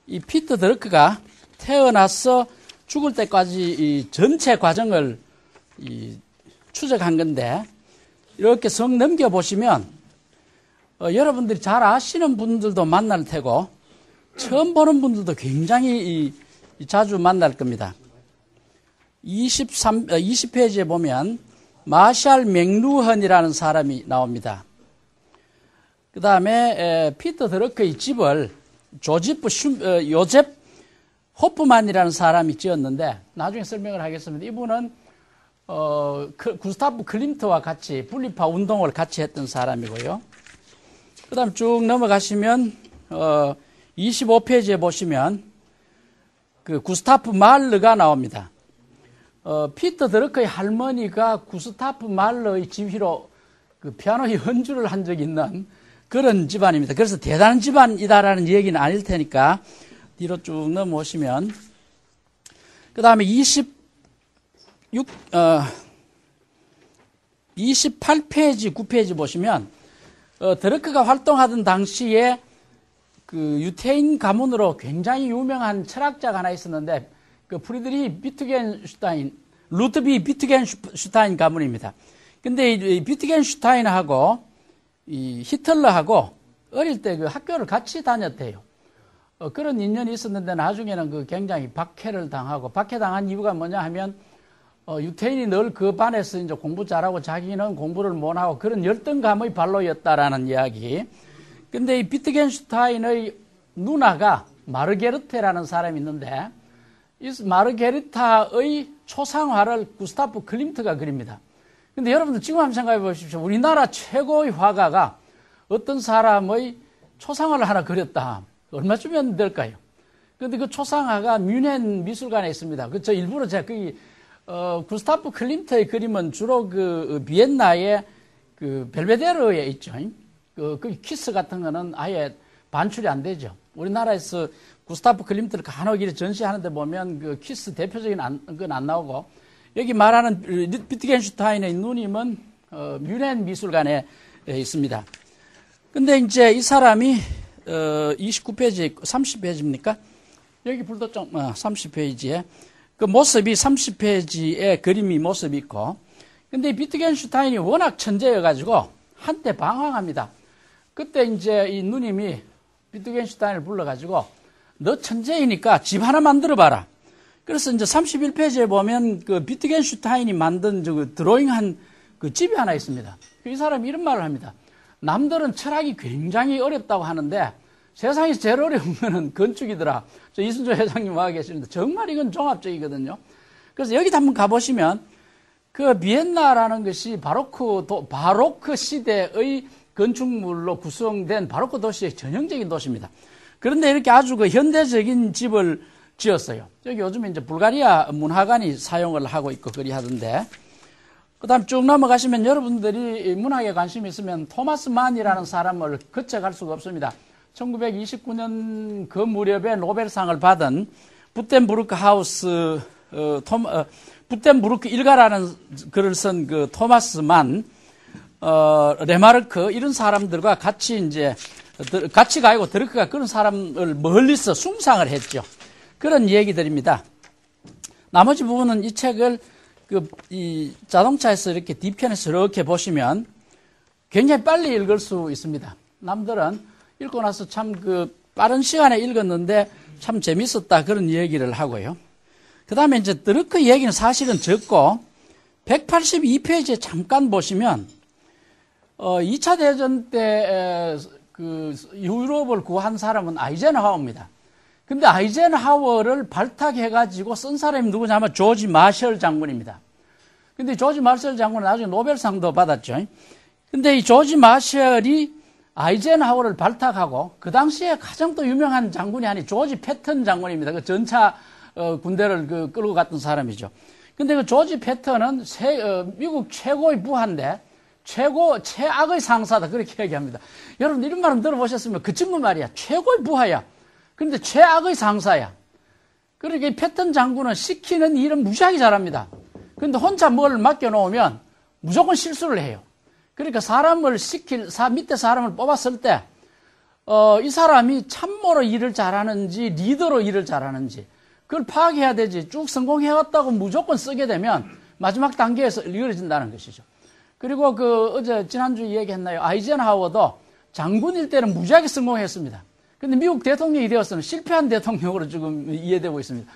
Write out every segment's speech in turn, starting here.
이 피터 드러크가 태어나서 죽을 때까지 이 전체 과정을 추적한 건데, 이렇게 성 넘겨보시면 여러분들이 잘 아시는 분들도 만날 테고 처음 보는 분들도 굉장히 자주 만날 겁니다. 20페이지에 보면 마샬 맥루헌이라는 사람이 나옵니다. 그 다음에 피터 드러크의 집을 요셉 호프만이라는 사람이 지었는데, 나중에 설명을 하겠습니다. 이분은 구스타프 클림트와 같이 분리파 운동을 같이 했던 사람이고요. 그 다음 쭉 넘어가시면 25페이지에 보시면 그 구스타프 말르가 나옵니다. 피터 드러크의 할머니가 구스타프 말르의 지휘로 그 피아노 연주를 한 적이 있는 그런 집안입니다. 그래서 대단한 집안이다라는 얘기는 아닐 테니까 뒤로 쭉 넘어오시면, 그 다음에 28페이지, 9페이지 보시면 드러크가 활동하던 당시에 그 유태인 가문으로 굉장히 유명한 철학자가 하나 있었는데, 그 프리드리히 비트겐슈타인, 루드비 비트겐슈타인 가문입니다. 근데 이 비트겐슈타인하고 이 히틀러하고 어릴 때 그 학교를 같이 다녔대요. 그런 인연이 있었는데 나중에는 그 굉장히 박해를 당하고, 박해당한 이유가 뭐냐 하면 유태인이 늘 그 반에서 이제 공부 잘하고 자기는 공부를 못하고 그런 열등감의 발로였다라는 이야기. 근데 이 비트겐슈타인의 누나가 마르게르테라는 사람이 있는데, 이 마르게르타의 초상화를 구스타프 클림트가 그립니다. 근데 여러분들 지금 한번 생각해 보십시오. 우리나라 최고의 화가가 어떤 사람의 초상화를 하나 그렸다. 얼마쯤이면 될까요? 근데 그 초상화가 뮌헨 미술관에 있습니다. 저 일부러 제가 구스타프 클림트의 그림은 주로 그 비엔나의 그 벨베데르에 있죠. 그 키스 같은 거는 아예 반출이 안 되죠. 우리나라에서 구스타프 클림트를 간혹 이렇게 전시하는데 보면 그 키스 대표적인 건 안 나오고, 여기 말하는 비트겐슈타인의 누님은 뮌헨 미술관에 있습니다. 근데 이제 이 사람이 29페이지, 30페이지입니까? 여기 불도점 30페이지에 그 모습이 30페이지에 그림이 모습이 있고, 근데 비트겐슈타인이 워낙 천재여가지고 한때 방황합니다. 그때 이제 이 누님이 비트겐슈타인을 불러가지고 너 천재이니까 집 하나 만들어봐라. 그래서 이제 31페이지에 보면 그 비트겐슈타인이 만든 드로잉한 그 집이 하나 있습니다. 이 사람이 이런 말을 합니다. 남들은 철학이 굉장히 어렵다고 하는데 세상에서 제일 어려운 거는 건축이더라. 저 이순조 회장님 와 계시는데 정말 이건 종합적이거든요. 그래서 여기 한번 가보시면 그 비엔나라는 것이 바로크 시대의 건축물로 구성된 바로크 도시의 전형적인 도시입니다. 그런데 이렇게 아주 그 현대적인 집을 지었어요. 여기 요즘에 이제 불가리아 문화관이 사용을 하고 있고 그리 하던데, 그 다음 쭉 넘어가시면 여러분들이 문학에 관심이 있으면 토마스 만이라는 사람을 거쳐갈 수가 없습니다. 1929년 그 무렵에 노벨상을 받은 부텐부르크 하우스, 부텐부르크 일가라는 글을 쓴 그 토마스 만, 레마르크, 이런 사람들과 같이 가고 드러크가 그런 사람을 멀리서 숭상을 했죠. 그런 얘기들입니다. 나머지 부분은 이 책을 이 자동차에서 이렇게 뒤편에서 이렇게 보시면 굉장히 빨리 읽을 수 있습니다. 남들은 읽고 나서 참 빠른 시간에 읽었는데 참 재밌었다 그런 얘기를 하고요. 그 다음에 이제 드러크 얘기는 사실은 적고 182페이지에 잠깐 보시면 2차 대전 때 유럽을 구한 사람은 아이젠하워입니다. 근데 아이젠하워를 발탁해가지고 쓴 사람이 누구냐면 조지 마셜 장군입니다. 근데 조지 마셜 장군은 나중에 노벨상도 받았죠. 근데 이 조지 마셜이 아이젠하워를 발탁하고 그 당시에 가장 또 유명한 장군이 아닌 조지 패턴 장군입니다. 그 전차 군대를 끌고 갔던 사람이죠. 근데 그 조지 패턴은 미국 최고의 부하인데 최악의 상사다 그렇게 얘기합니다. 여러분 이런 말은 들어보셨으면 그 친구 말이야. 최고의 부하야. 근데 최악의 상사야. 그러니까 이 패턴 장군은 시키는 일은 무지하게 잘합니다. 근데 혼자 뭘 맡겨놓으면 무조건 실수를 해요. 그러니까 사람을 밑에 사람을 뽑았을 때 이 사람이 참모로 일을 잘하는지 리더로 일을 잘하는지 그걸 파악해야 되지. 쭉 성공해왔다고 무조건 쓰게 되면 마지막 단계에서 이루어진다는 것이죠. 그리고 어제 지난주에 얘기했나요? 아이젠하워도 장군일 때는 무지하게 성공했습니다. 근데 미국 대통령이 되어서는 실패한 대통령으로 지금 이해되고 있습니다.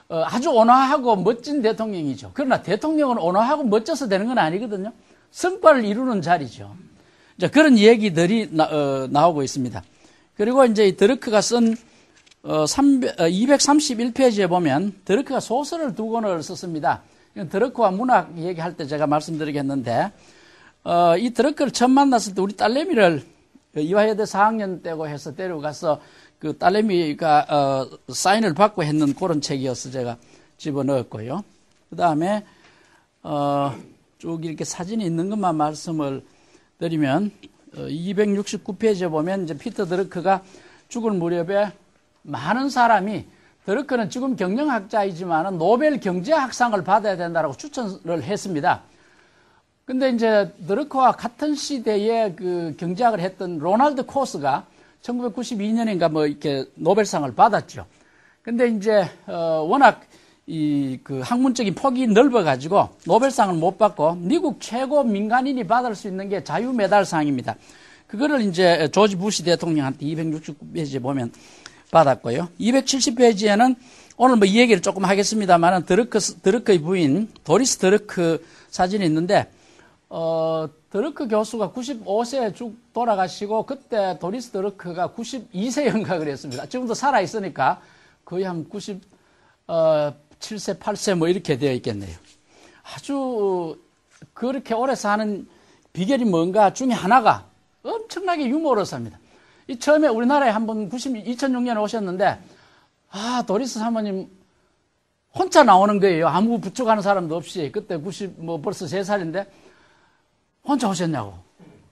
아주 온화하고 멋진 대통령이죠. 그러나 대통령은 온화하고 멋져서 되는 건 아니거든요. 성과를 이루는 자리죠. 자, 그런 얘기들이 나오고 있습니다. 그리고 이제 드러크가 쓴 231페이지에 보면 드러크가 소설을 두 권을 썼습니다. 드러크와 문학 얘기할 때 제가 말씀드리겠는데 이 드러크를 처음 만났을 때 우리 딸내미를 이화여대 4학년 때고 해서 데려가서 그 딸내미가 사인을 받고 했는 그런 책이어서 제가 집어넣었고요. 그 다음에 쭉 이렇게 사진이 있는 것만 말씀을 드리면 269페이지에 보면 이제 피터 드러크가 죽을 무렵에 많은 사람이 드러크는 지금 경영학자이지만 노벨 경제학상을 받아야 된다고 추천을 했습니다. 근데 이제 드러크와 같은 시대에 그 경제학을 했던 로널드 코스가 1992년인가 뭐 이렇게 노벨상을 받았죠. 근데 이제 워낙 그 학문적인 폭이 넓어가지고 노벨상을 못 받고 미국 최고 민간인이 받을 수 있는 게 자유메달상입니다. 그거를 이제 조지 부시 대통령한테 269페이지에 보면 받았고요. 270페이지에는 오늘 뭐 이 얘기를 조금 하겠습니다만은 드러크의 부인 도리스 드러크 사진이 있는데 드러크 교수가 95세에 쭉 돌아가시고 그때 도리스 드러크가 92세인가 그랬습니다. 지금도 살아 있으니까 거의 한 97세, 8세 뭐 이렇게 되어 있겠네요. 아주 그렇게 오래 사는 비결이 뭔가 중에 하나가 엄청나게 유머러스합니다. 이 처음에 우리나라에 한번 2006년에 오셨는데 도리스 사모님 혼자 나오는 거예요. 아무 부축하는 사람도 없이. 그때 벌써 3살인데 혼자 오셨냐고.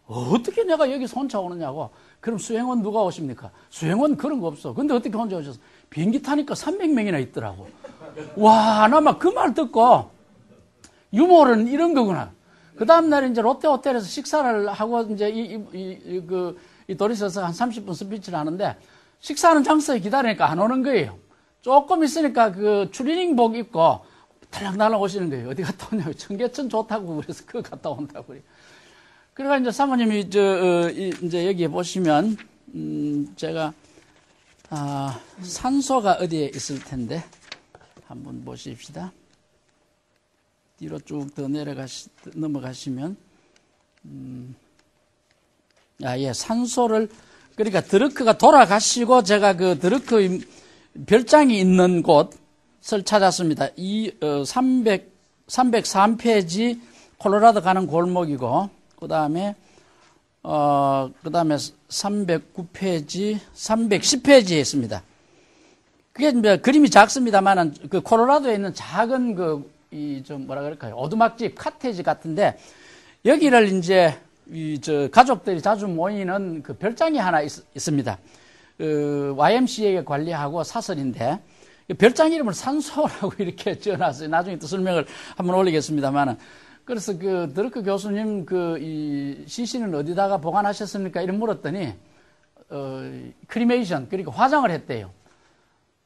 어떻게 내가 여기서 혼자 오느냐고. 그럼 수행원 누가 오십니까? 수행원 그런 거 없어. 근데 어떻게 혼자 오셨어? 비행기 타니까 300명이나 있더라고. 와, 나 막 그 말 듣고 유머는 이런 거구나. 그 다음날 이제 롯데 호텔에서 식사를 하고 이제 이 도리스에서 한 30분 스피치를 하는데 식사하는 장소에 기다리니까 안 오는 거예요. 조금 있으니까 그 추리닝복 입고 달랑달랑 오시는 거예요. 어디 갔다 오냐고. 청계천 좋다고 그래서 그거 갔다 온다고 그래요. 그러니까 이제 사모님이 이제 여기에 보시면 제가 산소가 어디에 있을 텐데 한번 보십시다. 뒤로 쭉 더 넘어가시면 예, 산소를 그러니까 드러크가 돌아가시고 제가 그 드러크의 별장이 있는 곳을 찾았습니다. 303페이지 콜로라도 가는 골목이고 그다음에 309페이지, 310페이지에 있습니다. 그게 이제 그림이 작습니다만은 그 콜로라도에 있는 작은 뭐라 그럴까요? 오두막집, 카테지 같은데 여기를 이제 가족들이 자주 모이는 그 별장이 하나 있습니다. YMCA가 관리하고 사설인데 별장 이름을 산소라고 이렇게 지어놨어요. 나중에 또 설명을 한번 올리겠습니다만은. 그래서 그 드러크 교수님 이 시신은 어디다가 보관하셨습니까? 이런 물었더니 크리메이션 그러니까 화장을 했대요.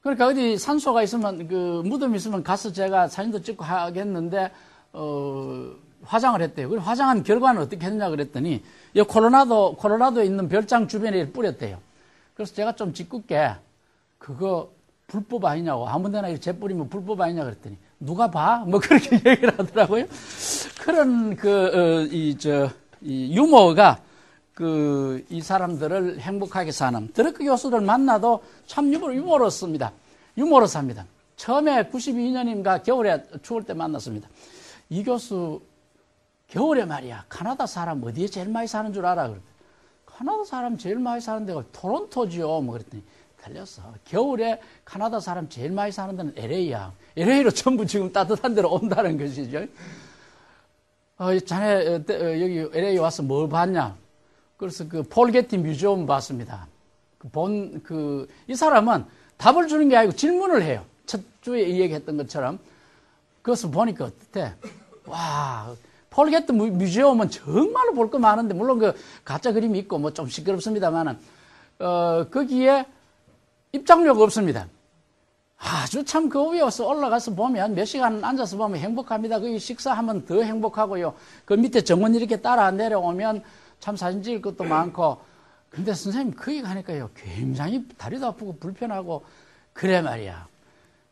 그러니까 어디 산소가 있으면 그 무덤이 있으면 가서 제가 사진도 찍고 하겠는데 화장을 했대요. 그리고 화장한 결과는 어떻게 했냐 그랬더니 이 콜로라도에 있는 별장 주변에 뿌렸대요. 그래서 제가 좀 짓궂게 그거 불법 아니냐고 아무데나 이렇게 재뿌리면 불법 아니냐 그랬더니 누가 봐? 뭐 그렇게 얘기를 하더라고요. 그런 이 유머가 이 사람들을 행복하게 사는 드러크 교수를 만나도 참 유머러스합니다. 처음에 92년인가 겨울에 추울 때 만났습니다. 이 교수 겨울에 말이야 카나다 사람 어디에 제일 많이 사는 줄 알아? 그랬더니 카나다 사람 제일 많이 사는 데가 토론토지요. 뭐 그랬더니 틀렸어. 겨울에 카나다 사람 제일 많이 사는 데는 LA야. LA로 전부 지금 따뜻한 데로 온다는 것이죠. 자네 여기 LA 와서 뭘 봤냐? 그래서 그 폴 게티 뮤지엄 봤습니다. 이 사람은 답을 주는 게 아니고 질문을 해요. 첫 주에 얘기했던 것처럼. 그것을 보니까 어때? 와, 폴 게티 뮤지엄은 정말로 볼 거 많은데, 물론 그 가짜 그림이 있고 뭐 좀 시끄럽습니다만은, 거기에 입장료가 없습니다. 아주 참 그 위에 올라가서 보면 몇 시간 앉아서 보면 행복합니다. 거기 식사하면 더 행복하고요. 그 밑에 정원 이렇게 따라 내려오면 참 사진 찍을 것도 많고. 근데 선생님 거기 가니까요 굉장히 다리도 아프고 불편하고 그래 말이야.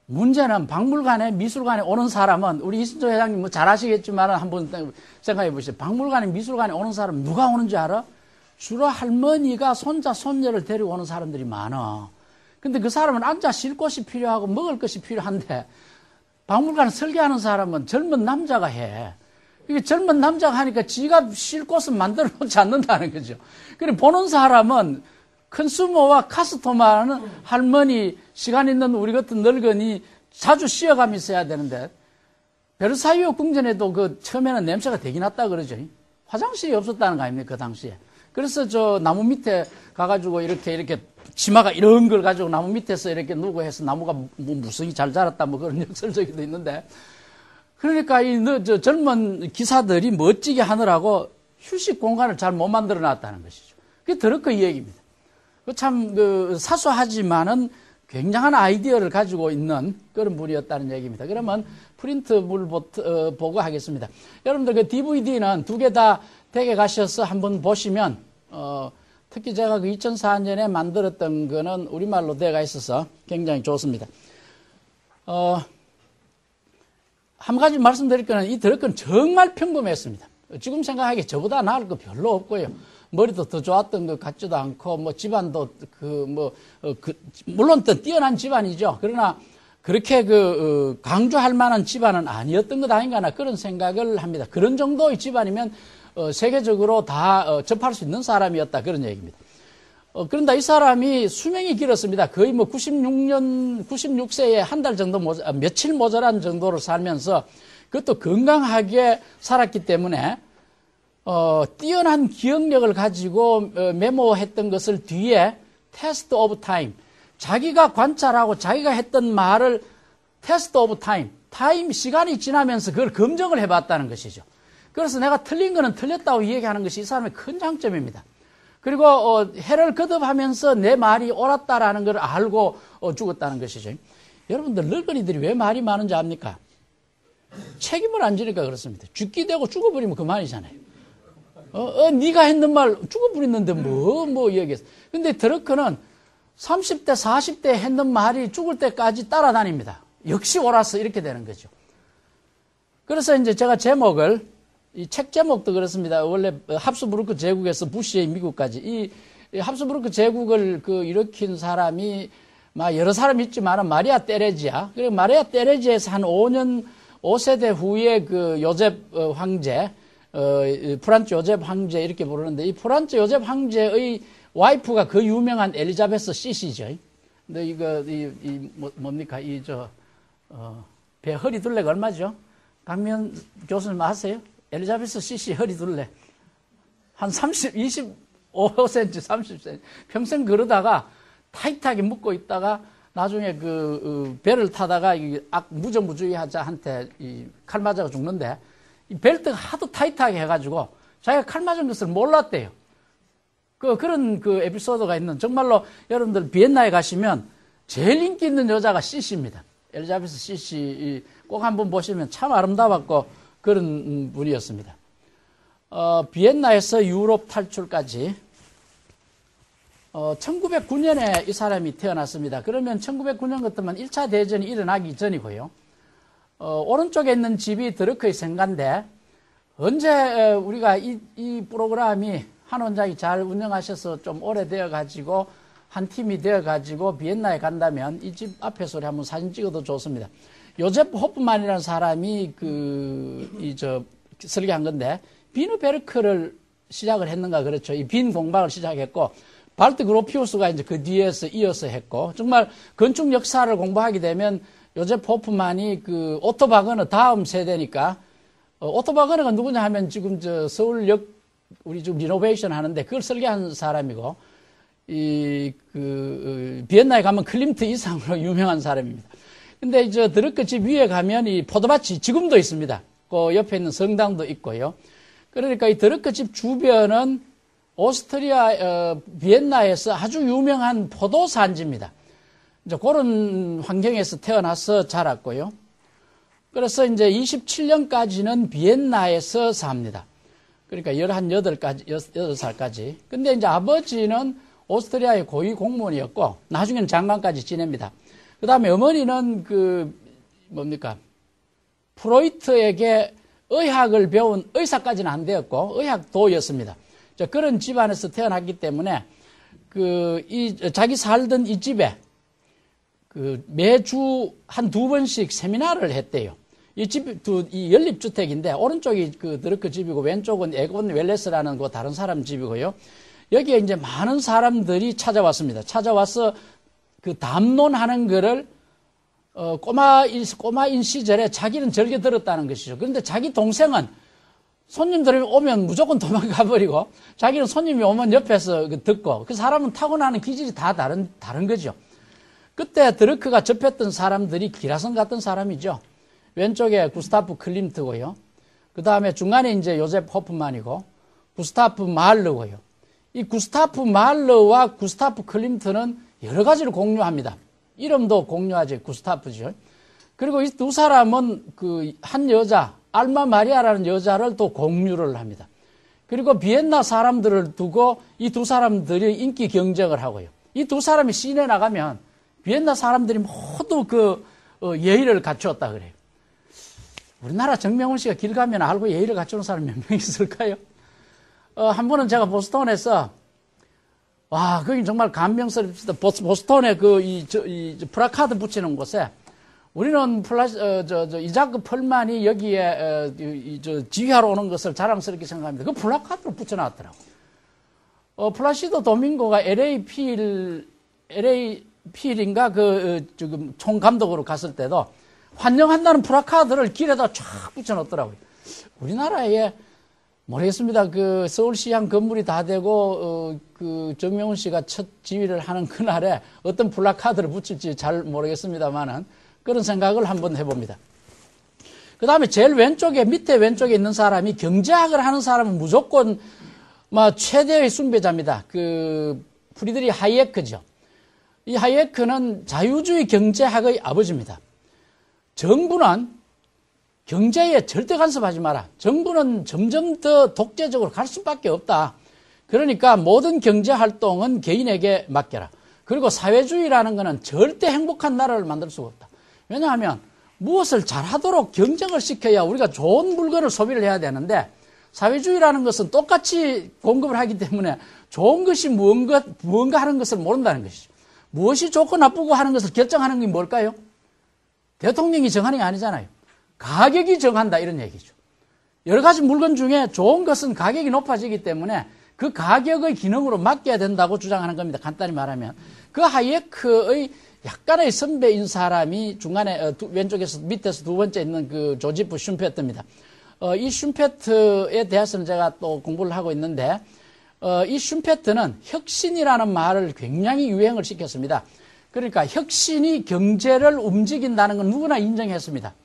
문제는 박물관에 미술관에 오는 사람은 우리 이순조 회장님 뭐 잘 아시겠지만 한번 생각해 보시죠. 박물관에 미술관에 오는 사람 누가 오는지 알아? 주로 할머니가 손자 손녀를 데리고 오는 사람들이 많아. 근데 그 사람은 앉아 쉴 곳이 필요하고 먹을 것이 필요한데 박물관 설계하는 사람은 젊은 남자가 해. 이게 젊은 남자가 하니까 지가 쉴 곳은 만들어 놓지 않는다는 거죠. 그래 보는 사람은 컨슈머와 카스토마는 할머니, 시간 있는 우리 같은 늙은이 자주 쉬어가면서 해야 되는데 베르사유 궁전에도 그 처음에는 냄새가 되게 났다 그러죠. 화장실이 없었다는 거 아닙니까 그 당시에. 그래서 저 나무 밑에 가가지고 이렇게 치마가 이런 걸 가지고 나무 밑에서 이렇게 누고 해서 나무가 뭐 무성이 잘 자랐다 뭐 그런 역설적이도 있는데 그러니까 저 젊은 기사들이 멋지게 하느라고 휴식 공간을 잘 못 만들어 놨다는 것이죠. 그게 드러크 이야기입니다. 참 사소하지만은 굉장한 아이디어를 가지고 있는 그런 분이었다는 얘기입니다. 그러면 프린트물 보고 하겠습니다. 여러분들 그 DVD는 두 개 다 댁에 가셔서 한번 보시면 특히 제가 그 2004년에 만들었던 거는 우리말로 되어가 있어서 굉장히 좋습니다. 한 가지 말씀드릴 거는 이 드러크는 정말 평범했습니다. 지금 생각하기에 저보다 나을 거 별로 없고요. 머리도 더 좋았던 것 같지도 않고, 뭐, 집안도, 물론 또 뛰어난 집안이죠. 그러나, 그렇게 강조할 만한 집안은 아니었던 것 아닌가 하나 그런 생각을 합니다. 그런 정도의 집안이면, 세계적으로 다 접할 수 있는 사람이었다. 그런 얘기입니다. 그런데 이 사람이 수명이 길었습니다. 거의 뭐 96세에 한 달 정도, 며칠 모자란 정도로 살면서, 그것도 건강하게 살았기 때문에, 뛰어난 기억력을 가지고 메모했던 것을 뒤에 테스트 오브 타임, 자기가 관찰하고 자기가 했던 말을 테스트 오브 타임, 시간이 지나면서 그걸 검증을 해봤다는 것이죠. 그래서 내가 틀린 거는 틀렸다고 얘기하는 것이 이 사람의 큰 장점입니다. 그리고 해를 거듭하면서 내 말이 옳았다라는 걸 알고 죽었다는 것이죠. 여러분들 늙은이들이 왜 말이 많은지 압니까? 책임을 안 지니까 그렇습니다. 죽기 되고 죽어버리면 그만이잖아요. 네가 했는 말 죽어버렸는데 뭐 얘기했어. 근데 드러크는 30대, 40대 했는 말이 죽을 때까지 따라다닙니다. 역시 옳았어. 이렇게 되는 거죠. 그래서 이제 제가 제목을, 이 책 제목도 그렇습니다. 원래 합스부르크 제국에서 부시의 미국까지. 이 합스부르크 제국을 일으킨 사람이, 여러 사람이 있지만 마리아 테레지아. 그리고 마리아 테레지아에서 한 5세대 후에 요셉 황제, 프란츠 요셉 황제 이렇게 부르는데 이 프란츠 요셉 황제의 와이프가 그 유명한 엘리자베스 시시죠. 근데 뭡니까? 배 허리 둘레가 얼마죠? 강면 교수님 아세요? 엘리자베스 시시 허리 둘레. 한 25cm, 30cm. 평생 그러다가 타이트하게 묶고 있다가 나중에 배를 타다가 무정부주의자한테 칼 맞아가 죽는데 이 벨트가 하도 타이트하게 해가지고 자기가 칼 맞은 것을 몰랐대요. 그런 에피소드가 있는 정말로 여러분들 비엔나에 가시면 제일 인기 있는 여자가 시시입니다. 엘리자베스 시시 꼭 한번 보시면 참 아름다웠고 그런 분이었습니다. 비엔나에서 유럽 탈출까지 1909년에 이 사람이 태어났습니다. 그러면 1909년 같으면 1차 대전이 일어나기 전이고요. 오른쪽에 있는 집이 드러크의 생가인데 언제 우리가 이 프로그램이 한 원장이 잘 운영하셔서 좀 오래되어가지고 한 팀이 되어가지고 비엔나에 간다면 이 집 앞에서 우리 한번 사진 찍어도 좋습니다. 요제프 호프만이라는 사람이 설계한 건데 비누베르크를 시작을 했는가 그렇죠. 이 빈 공방을 시작했고 발트 그로피우스가 이제 그 뒤에서 이어서 했고 정말 건축 역사를 공부하게 되면 요제프 호프만이 오토바그너 다음 세대니까 오토바그너가 누구냐 하면 지금 서울역 우리 지금 리노베이션 하는데 그걸 설계한 사람이고 비엔나에 가면 클림트 이상으로 유명한 사람입니다. 근데 드러크 집 위에 가면 이 포도밭이 지금도 있습니다. 그 옆에 있는 성당도 있고요. 그러니까 이 드러크 집 주변은 오스트리아 비엔나에서 아주 유명한 포도 산지입니다. 이제 그런 환경에서 태어나서 자랐고요. 그래서 이제 27년까지는 비엔나에서 삽니다. 그러니까 8살까지. 근데 이제 아버지는 오스트리아의 고위 공무원이었고, 나중에는 장관까지 지냅니다. 그 다음에 어머니는 프로이트에게 의학을 배운 의사까지는 안 되었고, 의학도였습니다. 그런 집안에서 태어났기 때문에, 자기 살던 이 집에, 매주 한 2번씩 세미나를 했대요. 이 연립주택인데, 오른쪽이 드러크 집이고, 왼쪽은 에곤 웰레스라는 다른 사람 집이고요. 여기에 이제 많은 사람들이 찾아왔습니다. 찾아와서 담론하는 거를, 꼬마인 시절에 자기는 절개 들었다는 것이죠. 그런데 자기 동생은 손님들이 오면 무조건 도망가 버리고, 자기는 손님이 오면 옆에서 듣고, 그 사람은 타고나는 기질이 다 다른 거죠. 그때 드러크가 접했던 사람들이 기라성 같은 사람이죠. 왼쪽에 구스타프 클림트고요. 그 다음에 중간에 이제 요셉 호프만이고, 구스타프 말러고요. 이 구스타프 말러와 구스타프 클림트는 여러 가지를 공유합니다. 이름도 공유하지, 구스타프죠. 그리고 이 두 사람은 한 여자, 알마 마리아라는 여자를 또 공유를 합니다. 그리고 비엔나 사람들을 두고 이 두 사람들이 인기 경쟁을 하고요. 이 두 사람이 시내 나가면 비엔나 사람들이 모두 예의를 갖추었다 그래요. 우리나라 정명훈 씨가 길 가면 알고 예의를 갖추는 사람이 몇 명 있을까요? 한 번은 제가 보스턴에서, 와, 거기 정말 감명스럽습니다. 보스턴에 프라카드 붙이는 곳에, 우리는 이자크 펄만이 여기에, 지휘하러 오는 것을 자랑스럽게 생각합니다. 그 플라카드로 붙여놨더라고요. 플라시도 도밍고가 LA 필인가 지금 총감독으로 갔을 때도 환영한다는 플라카드를 길에다 쫙 붙여놓더라고요. 우리나라에 모르겠습니다. 서울시향 건물이 다 되고, 정명훈 씨가 첫 지휘를 하는 그날에 어떤 플라카드를 붙일지 잘 모르겠습니다만은 그런 생각을 한번 해봅니다. 그 다음에 제일 밑에 왼쪽에 있는 사람이 경제학을 하는 사람은 무조건, 최대의 숭배자입니다. 프리드리히 하이에크죠. 이 하이에크는 자유주의 경제학의 아버지입니다. 정부는 경제에 절대 간섭하지 마라. 정부는 점점 더 독재적으로 갈 수밖에 없다. 그러니까 모든 경제 활동은 개인에게 맡겨라. 그리고 사회주의라는 것은 절대 행복한 나라를 만들 수가 없다. 왜냐하면 무엇을 잘하도록 경쟁을 시켜야 우리가 좋은 물건을 소비를 해야 되는데, 사회주의라는 것은 똑같이 공급을 하기 때문에 좋은 것이 무언가 하는 것을 모른다는 것이죠. 무엇이 좋고 나쁘고 하는 것을 결정하는 게 뭘까요? 대통령이 정하는 게 아니잖아요. 가격이 정한다, 이런 얘기죠. 여러 가지 물건 중에 좋은 것은 가격이 높아지기 때문에 그 가격의 기능으로 맡겨야 된다고 주장하는 겁니다. 간단히 말하면. 그 하이에크의 약간의 선배인 사람이 중간에 왼쪽에서 밑에서 두 번째 있는 조지프 슌페트입니다. 이 슌페트에 대해서는 제가 또 공부를 하고 있는데, 이 슌페트는 혁신이라는 말을 굉장히 유행을 시켰습니다. 그러니까 혁신이 경제를 움직인다는 건 누구나 인정했습니다.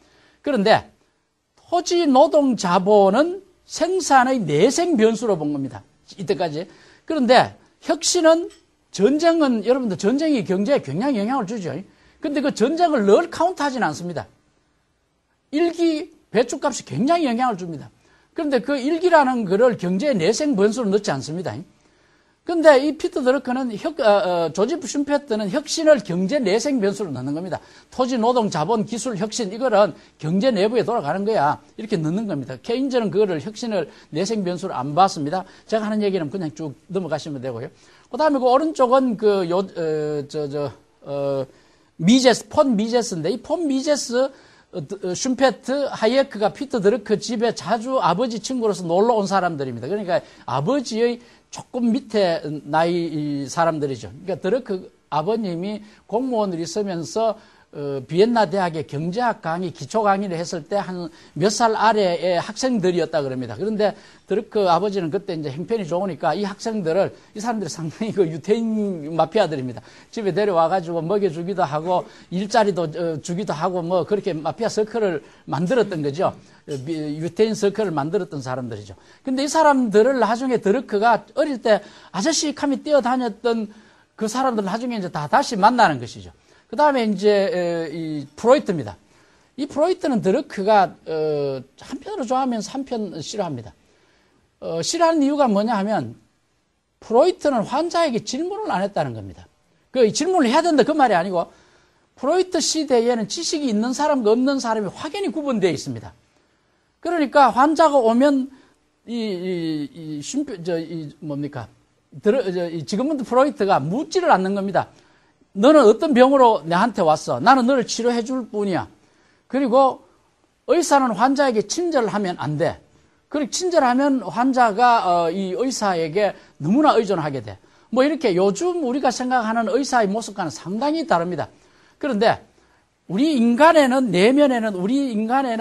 그런데 토지 노동 자본은 생산의 내생 변수로 본 겁니다. 이때까지. 그런데 혁신은, 전쟁은, 여러분들 전쟁이 경제에 굉장히 영향을 주죠. 근데 그 전쟁을 늘 카운트하지는 않습니다. 일기 배추값이 굉장히 영향을 줍니다. 그런데 그 일기라는 거를 경제의 내생 변수로 넣지 않습니다. 근데 이 피터 드러크는 조지프 슌페트는 혁신을 경제 내생 변수로 넣는 겁니다. 토지, 노동, 자본, 기술, 혁신, 이거는 경제 내부에 돌아가는 거야. 이렇게 넣는 겁니다. 케인즈는 그거를 혁신을 내생 변수로 안 봤습니다. 제가 하는 얘기는 그냥 쭉 넘어가시면 되고요. 그 다음에 오른쪽은 폰 미제스인데, 이 폰 미제스, 슌페트, 하이에크가 피터 드러크 집에 자주 아버지 친구로서 놀러 온 사람들입니다. 그러니까 아버지의 조금 밑에 나이 사람들이죠. 그러니까 아버님이 공무원으로 있으면서 비엔나 대학의 경제학 강의, 기초 강의를 했을 때 한 몇 살 아래의 학생들이었다 그럽니다. 그런데 드르크 아버지는 그때 이제 형편이 좋으니까 이 학생들을, 이 사람들이 상당히 그 유태인 마피아들입니다. 집에 데려와가지고 먹여주기도 하고, 일자리도 주기도 하고, 뭐 그렇게 마피아 서클을 만들었던 거죠. 유태인 서클을 만들었던 사람들이죠. 근데 이 사람들을 나중에 드르크가 어릴 때 아저씨 감이 뛰어다녔던 그 사람들 나중에 이제 다 다시 만나는 것이죠. 그 다음에 이제 이 프로이트입니다. 이 프로이트는 드르크가 한편으로 좋아하면서 한편 싫어합니다. 싫어하는 이유가 뭐냐 하면 프로이트는 환자에게 질문을 안 했다는 겁니다. 그 질문을 해야 된다 그 말이 아니고 프로이트 시대에는 지식이 있는 사람과 없는 사람이 확연히 구분되어 있습니다. 그러니까 환자가 오면 지금부터 프로이트가 묻지를 않는 겁니다. 너는 어떤 병으로 내한테 왔어? 나는 너를 치료해 줄 뿐이야. 그리고 의사는 환자에게 친절을 하면 안 돼. 그리고 친절하면 환자가 이 의사에게 너무나 의존하게 돼. 뭐 이렇게 요즘 우리가 생각하는 의사의 모습과는 상당히 다릅니다. 그런데 우리 인간의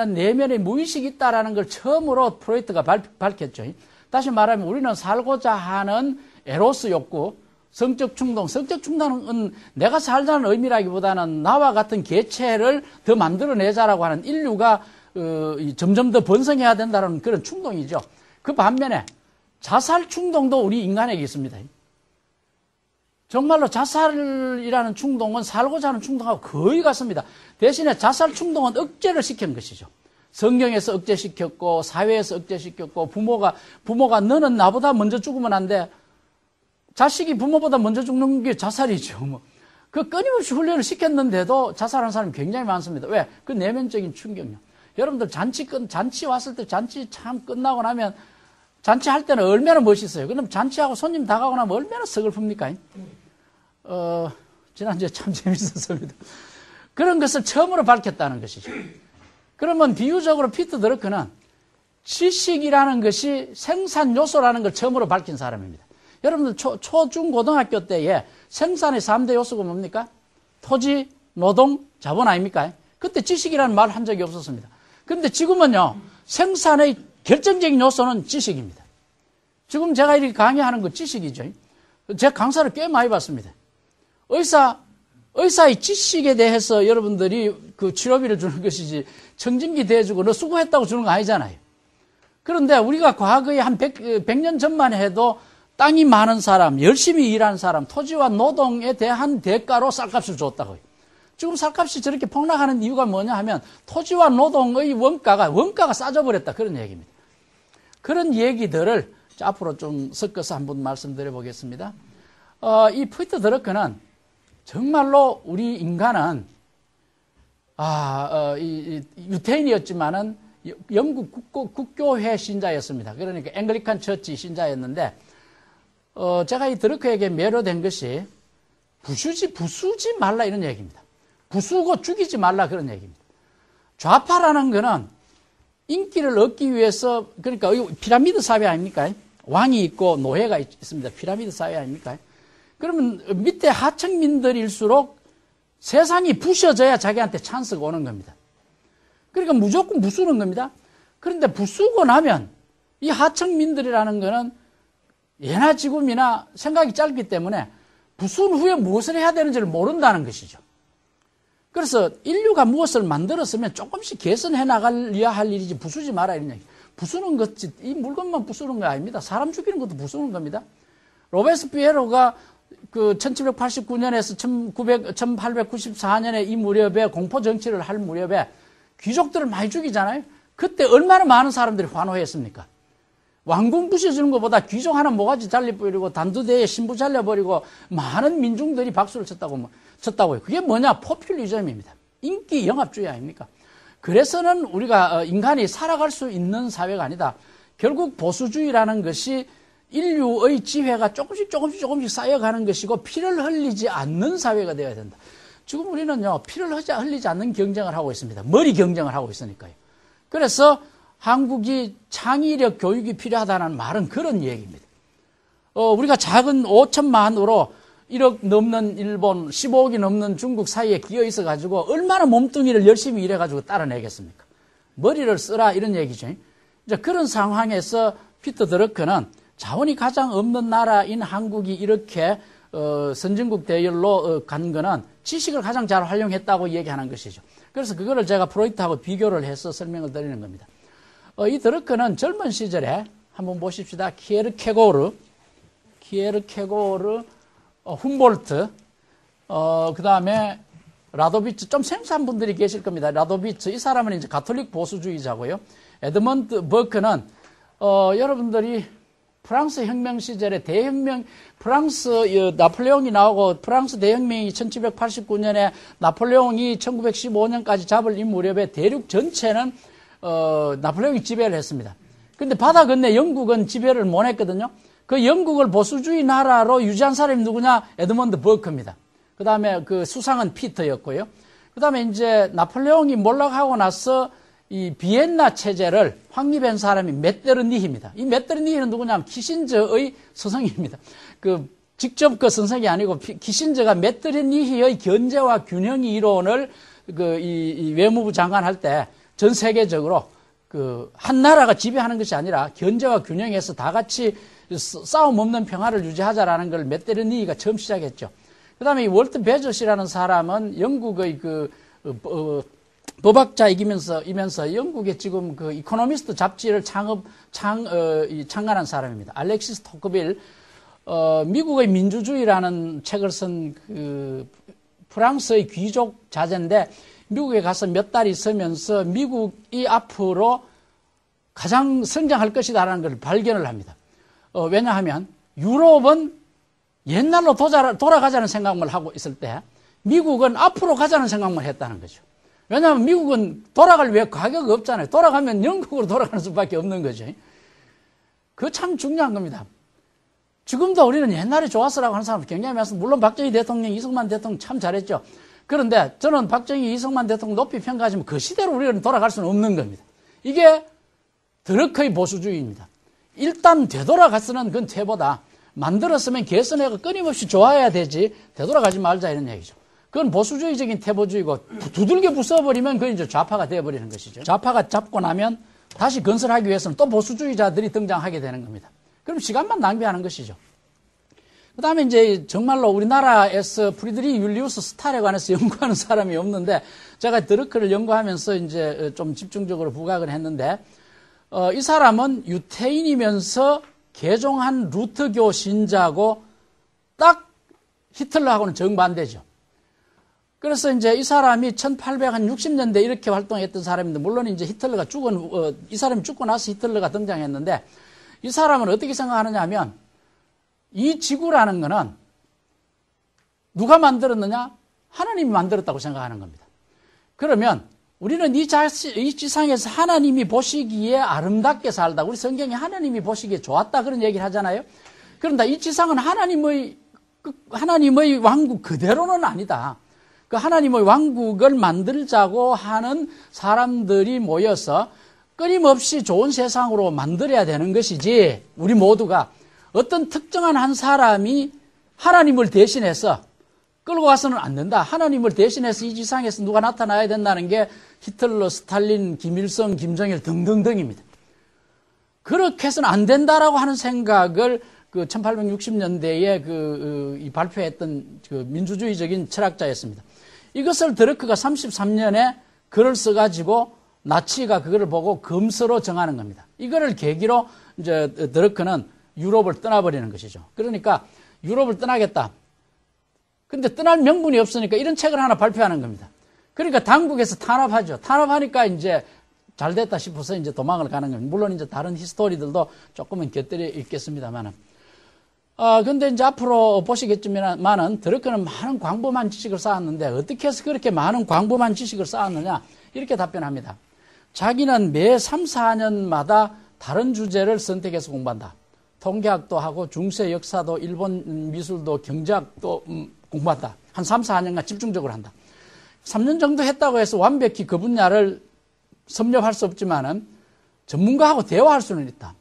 내면에 무의식이 있다라는 걸 처음으로 프로이트가 밝혔죠. 다시 말하면 우리는 살고자 하는 에로스 욕구, 성적 충동은 내가 살자는 의미라기보다는 나와 같은 개체를 더 만들어내자라고 하는 인류가 점점 더 번성해야 된다는 그런 충동이죠. 그 반면에 자살 충동도 우리 인간에게 있습니다. 정말로 자살이라는 충동은 살고자 하는 충동하고 거의 같습니다. 대신에 자살 충동은 억제를 시킨 것이죠. 성경에서 억제시켰고 사회에서 억제시켰고 부모가 너는 나보다 먼저 죽으면 안 돼. 자식이 부모보다 먼저 죽는 게 자살이죠. 뭐. 그 끊임없이 훈련을 시켰는데도 자살하는 사람이 굉장히 많습니다. 왜? 그 내면적인 충격요. 여러분들 잔치 왔을 때 잔치 참 끝나고 나면 잔치할 때는 얼마나 멋있어요. 그럼 잔치하고 손님 다 가고 나면 얼마나 서글픕니까? 지난주에 참 재밌었습니다. 그런 것을 처음으로 밝혔다는 것이죠. 그러면 비유적으로 피터 드러크는 지식이라는 것이 생산 요소라는 걸 처음으로 밝힌 사람입니다. 여러분들 중, 고등학교 때에 생산의 3대 요소가 뭡니까? 토지, 노동, 자본 아닙니까? 그때 지식이라는 말 한 적이 없었습니다. 그런데 지금은요, 생산의 결정적인 요소는 지식입니다. 지금 제가 이렇게 강의하는 거 지식이죠. 제가 강사를 꽤 많이 받습니다. 의사의 지식에 대해서 여러분들이 그 치료비를 주는 것이지, 청진기 대주고 너 수고했다고 주는 거 아니잖아요. 그런데 우리가 과거에 한 100년 전만 해도 땅이 많은 사람, 열심히 일하는 사람, 토지와 노동에 대한 대가로 쌀값을 줬다고요. 지금 쌀값이 저렇게 폭락하는 이유가 뭐냐 하면 토지와 노동의 원가가 싸져버렸다. 그런 얘기입니다. 그런 얘기들을 앞으로 좀 섞어서 한번 말씀드려 보겠습니다. 이 피터 드러크는 정말로 우리 인간은 유태인이었지만은 영국 국교회 신자였습니다. 그러니까 앵글리칸 처치 신자였는데 제가 이 드러크에게 매료된 것이 부수지 말라 이런 얘기입니다. 부수고 죽이지 말라 그런 얘기입니다. 좌파라는 거는 인기를 얻기 위해서, 그러니까 피라미드 사회 아닙니까? 왕이 있고 노예가 있습니다. 피라미드 사회 아닙니까? 그러면 밑에 하층민들일수록 세상이 부셔져야 자기한테 찬스가 오는 겁니다. 그러니까 무조건 부수는 겁니다. 그런데 부수고 나면 이 하층민들이라는 거는 예나 지금이나 생각이 짧기 때문에 부순 후에 무엇을 해야 되는지를 모른다는 것이죠. 그래서 인류가 무엇을 만들었으면 조금씩 개선해 나가려야 할 일이지 부수지 마라 이런 얘기. 부수는 것이 이 물건만 부수는 거 아닙니다. 사람 죽이는 것도 부수는 겁니다. 로베스피에로가 그 1789년에서 1894년에 이 무렵에 공포 정치를 할 무렵에 귀족들을 많이 죽이잖아요. 그때 얼마나 많은 사람들이 환호했습니까? 왕궁 부셔주는 것보다 귀족 하나 모가지 잘려버리고 단두대에 신부 잘려버리고 많은 민중들이 박수를 쳤다고요. 그게 뭐냐? 포퓰리즘입니다. 인기 영합주의 아닙니까? 그래서는 우리가 인간이 살아갈 수 있는 사회가 아니다. 결국 보수주의라는 것이 인류의 지혜가 조금씩 쌓여가는 것이고 피를 흘리지 않는 사회가 되어야 된다. 지금 우리는요, 피를 흘리지 않는 경쟁을 하고 있습니다. 머리 경쟁을 하고 있으니까요. 그래서 한국이 창의력 교육이 필요하다는 말은 그런 얘기입니다. 우리가 작은 5천만으로 1억 넘는 일본, 15억이 넘는 중국 사이에 끼어 있어가지고 얼마나 몸뚱이를 열심히 일해가지고 따라내겠습니까? 머리를 쓰라 이런 얘기죠. 이제 그런 상황에서 피터 드러크는 자원이 가장 없는 나라인 한국이 이렇게 선진국 대열로 간 거는 지식을 가장 잘 활용했다고 얘기하는 것이죠. 그래서 그거를 제가 프로이트하고 비교를 해서 설명을 드리는 겁니다. 이 드러크는 젊은 시절에 한번 보십시다. 키에르케고르, 훔볼트, 그 다음에 라도비츠, 좀 생소한 분들이 계실 겁니다. 라도비츠, 이 사람은 이제 가톨릭 보수주의자고요. 에드먼드 버크는, 여러분들이 프랑스 혁명 시절에 대혁명, 프랑스 나폴레옹이 나오고 프랑스 대혁명이 1789년에 나폴레옹이 1915년까지 잡을 이 무렵에 대륙 전체는 나폴레옹이 지배를 했습니다. 근데 바다 건너 영국은 지배를 못 했거든요. 그 영국을 보수주의 나라로 유지한 사람이 누구냐? 에드먼드 버크입니다. 그 다음에 그 수상은 피터였고요. 그 다음에 이제 나폴레옹이 몰락하고 나서 이 비엔나 체제를 확립한 사람이 메테르니히입니다. 이 메테르니히는 누구냐면 키신저의 스승입니다. 직접 그 선생이 아니고 키신저가 메테르니히의 견제와 균형 이론을 이 외무부 장관 할 때 전 세계적으로 한 나라가 지배하는 것이 아니라 견제와 균형에서 다 같이 싸움 없는 평화를 유지하자라는 걸 메테르니히가 처음 시작했죠. 그 다음에 이 월트 베젓이라는 사람은 영국의 법학자이면서 영국의 지금 이코노미스트 잡지를 창간한 사람입니다. 알렉시스 토크빌, 미국의 민주주의라는 책을 쓴 프랑스의 귀족 자제인데 미국에 가서 몇 달 있으면서 미국이 앞으로 가장 성장할 것이다라는 걸 발견을 합니다. 왜냐하면 유럽은 옛날로 돌아가자는 생각을 하고 있을 때 미국은 앞으로 가자는 생각만 했다는 거죠. 왜냐하면 미국은 돌아갈 왜 가격이 없잖아요. 돌아가면 영국으로 돌아가는 수밖에 없는 거죠. 그거 참 중요한 겁니다. 지금도 우리는 옛날에 좋았으라고 하는 사람 굉장히 많습니다. 물론 박정희 대통령, 이승만 대통령 참 잘했죠. 그런데 저는 박정희, 이승만 대통령 높이 평가하지만 그 시대로 우리는 돌아갈 수는 없는 겁니다. 이게 드러크의 보수주의입니다. 일단 되돌아갔으면 그건 퇴보다 만들었으면 개선해가 끊임없이 좋아야 되지 되돌아가지 말자 이런 얘기죠. 그건 보수주의적인 퇴보주의고 두들겨 부숴버리면 그건 이제 좌파가 되어버리는 것이죠. 좌파가 잡고 나면 다시 건설하기 위해서는 또 보수주의자들이 등장하게 되는 겁니다. 그럼 시간만 낭비하는 것이죠. 그 다음에 이제 정말로 우리나라에서 프리드리히 율리우스 스탈에 관해서 연구하는 사람이 없는데 제가 드러크를 연구하면서 이제 좀 집중적으로 부각을 했는데 이 사람은 유태인이면서 개종한 루터교 신자고 딱 히틀러하고는 정반대죠. 그래서 이제 이 사람이 1860년대 이렇게 활동했던 사람인데 물론 이제 히틀러가 이 사람이 죽고 나서 히틀러가 등장했는데 이 사람은 어떻게 생각하느냐 하면 이 지구라는 거는 누가 만들었느냐? 하나님이 만들었다고 생각하는 겁니다. 그러면 우리는 이 지상에서 하나님이 보시기에 아름답게 살다. 우리 성경에 하나님이 보시기에 좋았다 그런 얘기를 하잖아요. 그런데 이 지상은 하나님의 왕국 그대로는 아니다. 그 하나님의 왕국을 만들자고 하는 사람들이 모여서 끊임없이 좋은 세상으로 만들어야 되는 것이지 우리 모두가 어떤 특정한 한 사람이 하나님을 대신해서 끌고 가서는 안 된다. 하나님을 대신해서 이 지상에서 누가 나타나야 된다는 게 히틀러, 스탈린, 김일성, 김정일 등등등입니다. 그렇게 해서는 안 된다라고 하는 생각을 1860년대에 발표했던 민주주의적인 철학자였습니다. 이것을 드러크가 33년에 글을 써가지고 나치가 그거를 보고 검서로 정하는 겁니다. 이거를 계기로 이제 드러크는 유럽을 떠나버리는 것이죠. 그러니까 유럽을 떠나겠다. 근데 떠날 명분이 없으니까 이런 책을 하나 발표하는 겁니다. 그러니까 당국에서 탄압하죠. 탄압하니까 이제 잘 됐다 싶어서 이제 도망을 가는 겁니다. 물론 이제 다른 히스토리들도 조금은 곁들여 있겠습니다만은. 근데 이제 앞으로 보시겠지만은 드러크는 많은 광범한 지식을 쌓았는데 어떻게 해서 그렇게 많은 광범한 지식을 쌓았느냐? 이렇게 답변합니다. 자기는 매 3, 4년마다 다른 주제를 선택해서 공부한다. 통계학도 하고 중세 역사도 일본 미술도 경제학도 공부한다. 한 3, 4년간 집중적으로 한다. 3년 정도 했다고 해서 완벽히 그 분야를 섭렵할 수 없지만은 전문가하고 대화할 수는 있다.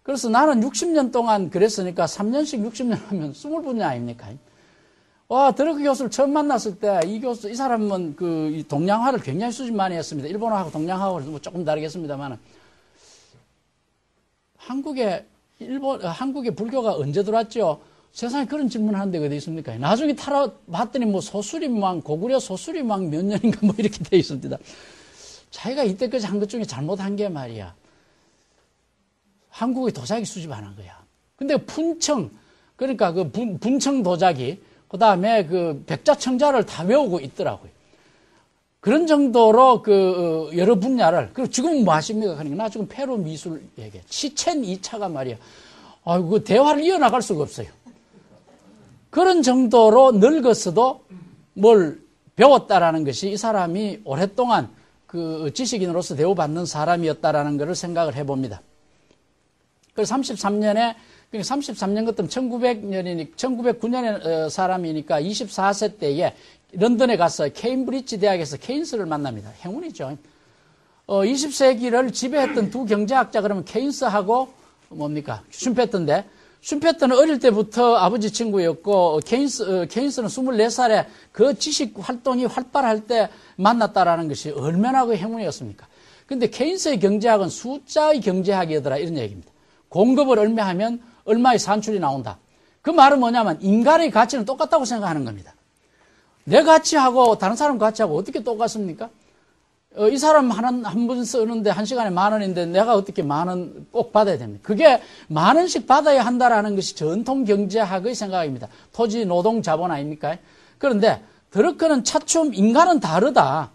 그래서 나는 60년 동안 그랬으니까 3년씩 60년 하면 20분야 아닙니까? 와, 드러크 교수를 처음 만났을 때 이 사람은 이 동양화를 굉장히 수집 많이 했습니다. 일본어하고 동양화하고 뭐 조금 다르겠습니다만 한국에 불교가 언제 들어왔죠? 세상에 그런 질문하는 데가 어디 있습니까? 나중에 봤더니 뭐 소수림왕, 고구려 소수림왕 몇 년인가 뭐 이렇게 돼 있습니다. 자기가 이때까지 한 것 중에 잘못한 게 말이야. 한국의 도자기 수집 안 한 거야. 근데 분청, 그러니까 분청 도자기, 그 다음에 백자청자를 다 외우고 있더라고요. 그런 정도로 여러 분야를, 그리고 지금은 뭐 하십니까? 그러니까 나 지금 페루 미술 얘기해. 치첸 2차가 말이야. 아이고, 대화를 이어나갈 수가 없어요. 그런 정도로 늙었어도 뭘 배웠다라는 것이 이 사람이 오랫동안 지식인으로서 대우받는 사람이었다라는 것을 생각을 해봅니다. 그래서 33년 같으면 1909년에 사람이니까 24세 때에 런던에 가서 케임브리지 대학에서 케인스를 만납니다. 행운이죠. 20세기를 지배했던 두 경제학자 그러면 케인스하고 뭡니까? 슈페터인데 슈페터는 어릴 때부터 아버지 친구였고 케인스는 24살에 그 지식 활동이 활발할 때 만났다라는 것이 얼마나 행운이었습니까? 근데 케인스의 경제학은 숫자의 경제학이더라 이런 얘기입니다. 공급을 얼마 하면 얼마의 산출이 나온다. 그 말은 뭐냐면 인간의 가치는 똑같다고 생각하는 겁니다. 내 가치하고 다른 사람 가치하고 어떻게 똑같습니까? 이 사람 한 분 쓰는데 1시간에 10,000원인데 내가 어떻게 10,000원 꼭 받아야 됩니까? 그게 10,000원씩 받아야 한다라는 것이 전통 경제학의 생각입니다. 토지 노동 자본 아닙니까? 그런데 드러크는 차츰 인간은 다르다.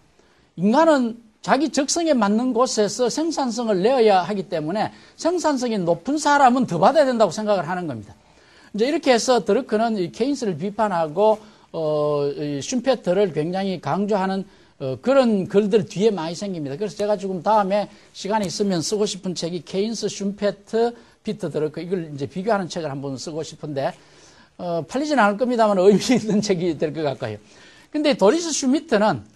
인간은 자기 적성에 맞는 곳에서 생산성을 내어야 하기 때문에 생산성이 높은 사람은 더 받아야 된다고 생각을 하는 겁니다. 이제 이렇게 해서 드러크는 이 케인스를 비판하고 슈페터를 굉장히 강조하는 그런 글들 뒤에 많이 생깁니다. 그래서 제가 지금 다음에 시간이 있으면 쓰고 싶은 책이 케인스, 슈페터, 피터 드러크 이걸 이제 비교하는 책을 한번 쓰고 싶은데 팔리진 않을 겁니다만 의미 있는 책이 될 것 같고요. 근데 도리스 슈미트는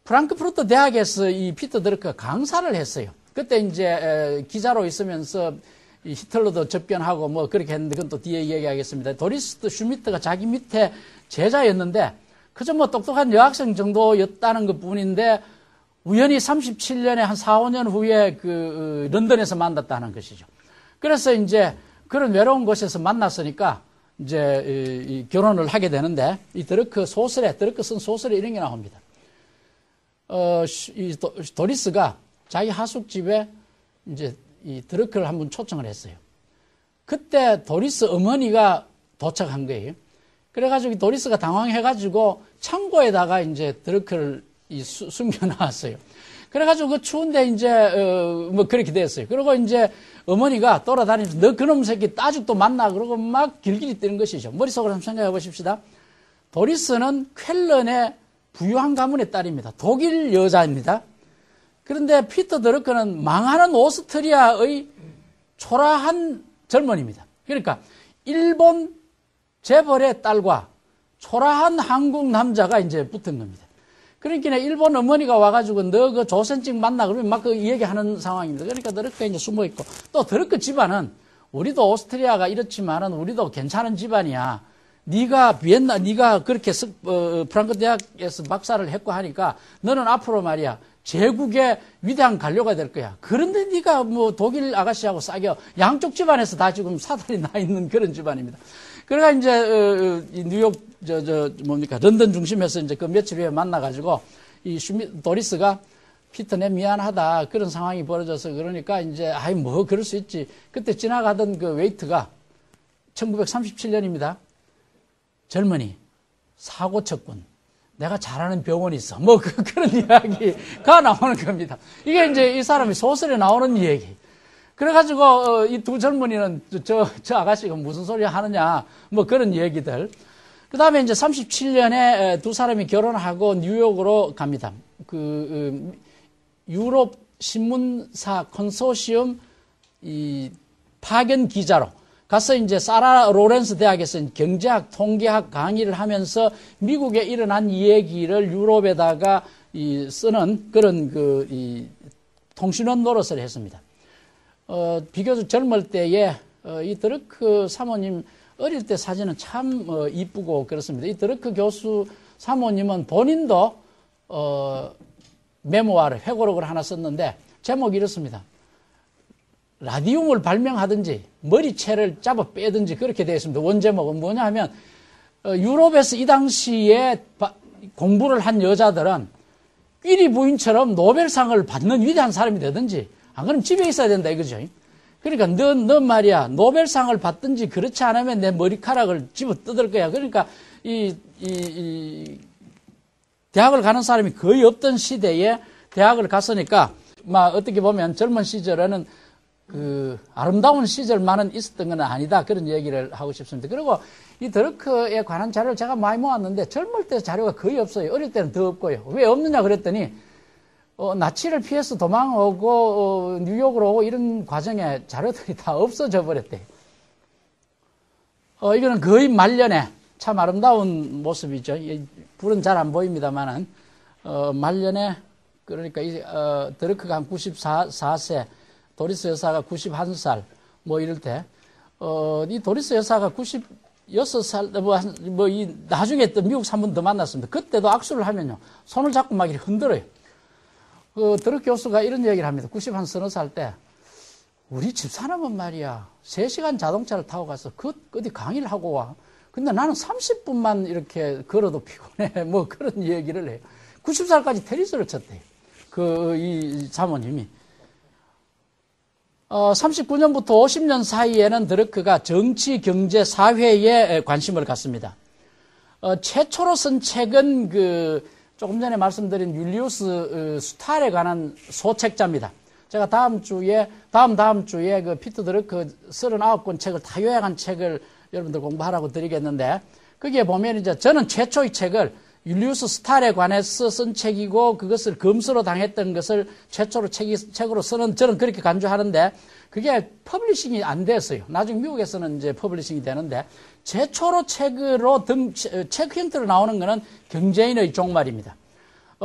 프랑크푸르트 대학에서 이 피터 드러크가 강사를 했어요. 그때 이제 기자로 있으면서 히틀러도 접견하고 뭐 그렇게 했는데 그건 또 뒤에 얘기하겠습니다. 도리스 슈미트가 자기 밑에 제자였는데 그저 뭐 똑똑한 여학생 정도였다는 것 뿐인데 우연히 37년에 한 4, 5년 후에 런던에서 만났다는 것이죠. 그래서 이제 그런 외로운 곳에서 만났으니까 이제 이 결혼을 하게 되는데 이 드러크 쓴 소설에 이런 게 나옵니다. 이 도리스가 자기 하숙집에 이제 이 드러크를 한번 초청을 했어요. 그때 도리스 어머니가 도착한 거예요. 그래가지고 도리스가 당황해가지고 창고에다가 이제 드러크를 숨겨놨어요. 그래가지고 그 추운데 이제 뭐 그렇게 됐어요. 그리고 이제 어머니가 돌아다니면서 너 그놈 새끼 따죽도 만나 그러고 막 길길이 뛰는 것이죠. 머릿속으로 한번 생각해 보십시다. 도리스는 쾰런의 부유한 가문의 딸입니다. 독일 여자입니다. 그런데 피터 드러크는 망하는 오스트리아의 초라한 젊은입니다. 그러니까 일본 재벌의 딸과 초라한 한국 남자가 이제 붙은 겁니다. 그러니까 일본 어머니가 와가지고 너 그 조선직 만나 그러면 막 그 얘기하는 상황입니다. 그러니까 드러크가 이제 숨어 있고 또 드러크 집안은 우리도 오스트리아가 이렇지만은 우리도 괜찮은 집안이야. 네가 그렇게 프랑크 대학에서 박사를 했고 하니까 너는 앞으로 말이야 제국의 위대한 관료가 될 거야. 그런데 네가 뭐 독일 아가씨하고 사겨 양쪽 집안에서 다 지금 사달이 나 있는 그런 집안입니다. 그러니까 이제 뉴욕 런던 중심에서 이제 그 며칠 후에 만나가지고 이 도리스가 피터 내 미안하다 그런 상황이 벌어져서 그러니까 이제 아이 뭐 그럴 수 있지. 그때 지나가던 그 웨이트가 1937년입니다. 젊은이 사고 쳤군. 내가 잘 아는 병원이 있어. 뭐 그런 이야기가 나오는 겁니다. 이게 이제 이 사람이 소설에 나오는 얘기. 그래가지고 이 두 젊은이는 저 아가씨가 무슨 소리 하느냐 뭐 그런 얘기들. 그 다음에 이제 37년에 두 사람이 결혼하고 뉴욕으로 갑니다. 유럽 신문사 컨소시엄 이 파견 기자로 가서 이제 사라 로렌스 대학에서 경제학, 통계학 강의를 하면서 미국에 일어난 얘기를 유럽에다가 쓰는 그런 이 통신원 노릇을 했습니다. 비교적 젊을 때에 이 드러크 사모님 어릴 때 사진은 참 이쁘고 그렇습니다. 이 드러크 교수 사모님은 본인도 메모아를, 회고록을 하나 썼는데 제목이 이렇습니다. 라디움을 발명하든지 머리채를 잡아 빼든지 그렇게 되어 있습니다. 원제목은 뭐냐 하면 유럽에서 이 당시에 공부를 한 여자들은 퀴리 부인처럼 노벨상을 받는 위대한 사람이 되든지 안 그러면 집에 있어야 된다 이거죠. 그러니까 너 말이야 노벨상을 받든지 그렇지 않으면 내 머리카락을 집어 뜯을 거야. 그러니까 이 대학을 가는 사람이 거의 없던 시대에 대학을 갔으니까 막 어떻게 보면 젊은 시절에는 그 아름다운 시절만은 있었던 건 아니다 그런 얘기를 하고 싶습니다. 그리고 이 드러크에 관한 자료를 제가 많이 모았는데 젊을 때 자료가 거의 없어요. 어릴 때는 더 없고요. 왜 없느냐 그랬더니 나치를 피해서 도망오고 뉴욕으로 오고 이런 과정에 자료들이 다 없어져 버렸대요. 이거는 거의 말년에 참 아름다운 모습이죠. 불은 잘 안 보입니다만은 말년에 그러니까 드러크가 한 94세, 도리스 여사가 91살 뭐 이럴 때 이 도리스 여사가 96살 나중에 또 미국 3분 더 만났습니다. 그때도 악수를 하면요 손을 잡고 막 이렇게 흔들어요. 드러크 교수가 이런 얘기를 합니다. 91살 때 우리 집사람은 말이야 3시간 자동차를 타고 가서 어디 강의를 하고 와. 근데 나는 30분만 이렇게 걸어도 피곤해. 뭐 그런 얘기를 해요. 90살까지 테니스를 쳤대요. 이 사모님이. 39년부터 50년 사이에는 드러크가 정치, 경제, 사회에 관심을 갖습니다. 최초로 쓴 책은 조금 전에 말씀드린 율리우스 수탈에 관한 소책자입니다. 제가 다음 주에 피터 드러크 39권 책을 다 요약한 책을 여러분들 공부하라고 드리겠는데, 거기에 보면 이제 저는 최초의 책을 율리우스 스탈에 관해서 쓴 책이고 그것을 검수로 당했던 것을 최초로 책으로 쓰는 저는 그렇게 간주하는데 그게 퍼블리싱이 안 됐어요. 나중에 미국에서는 이제 퍼블리싱이 되는데 최초로 책으로 책 형태로 나오는 것은 경제인의 종말입니다.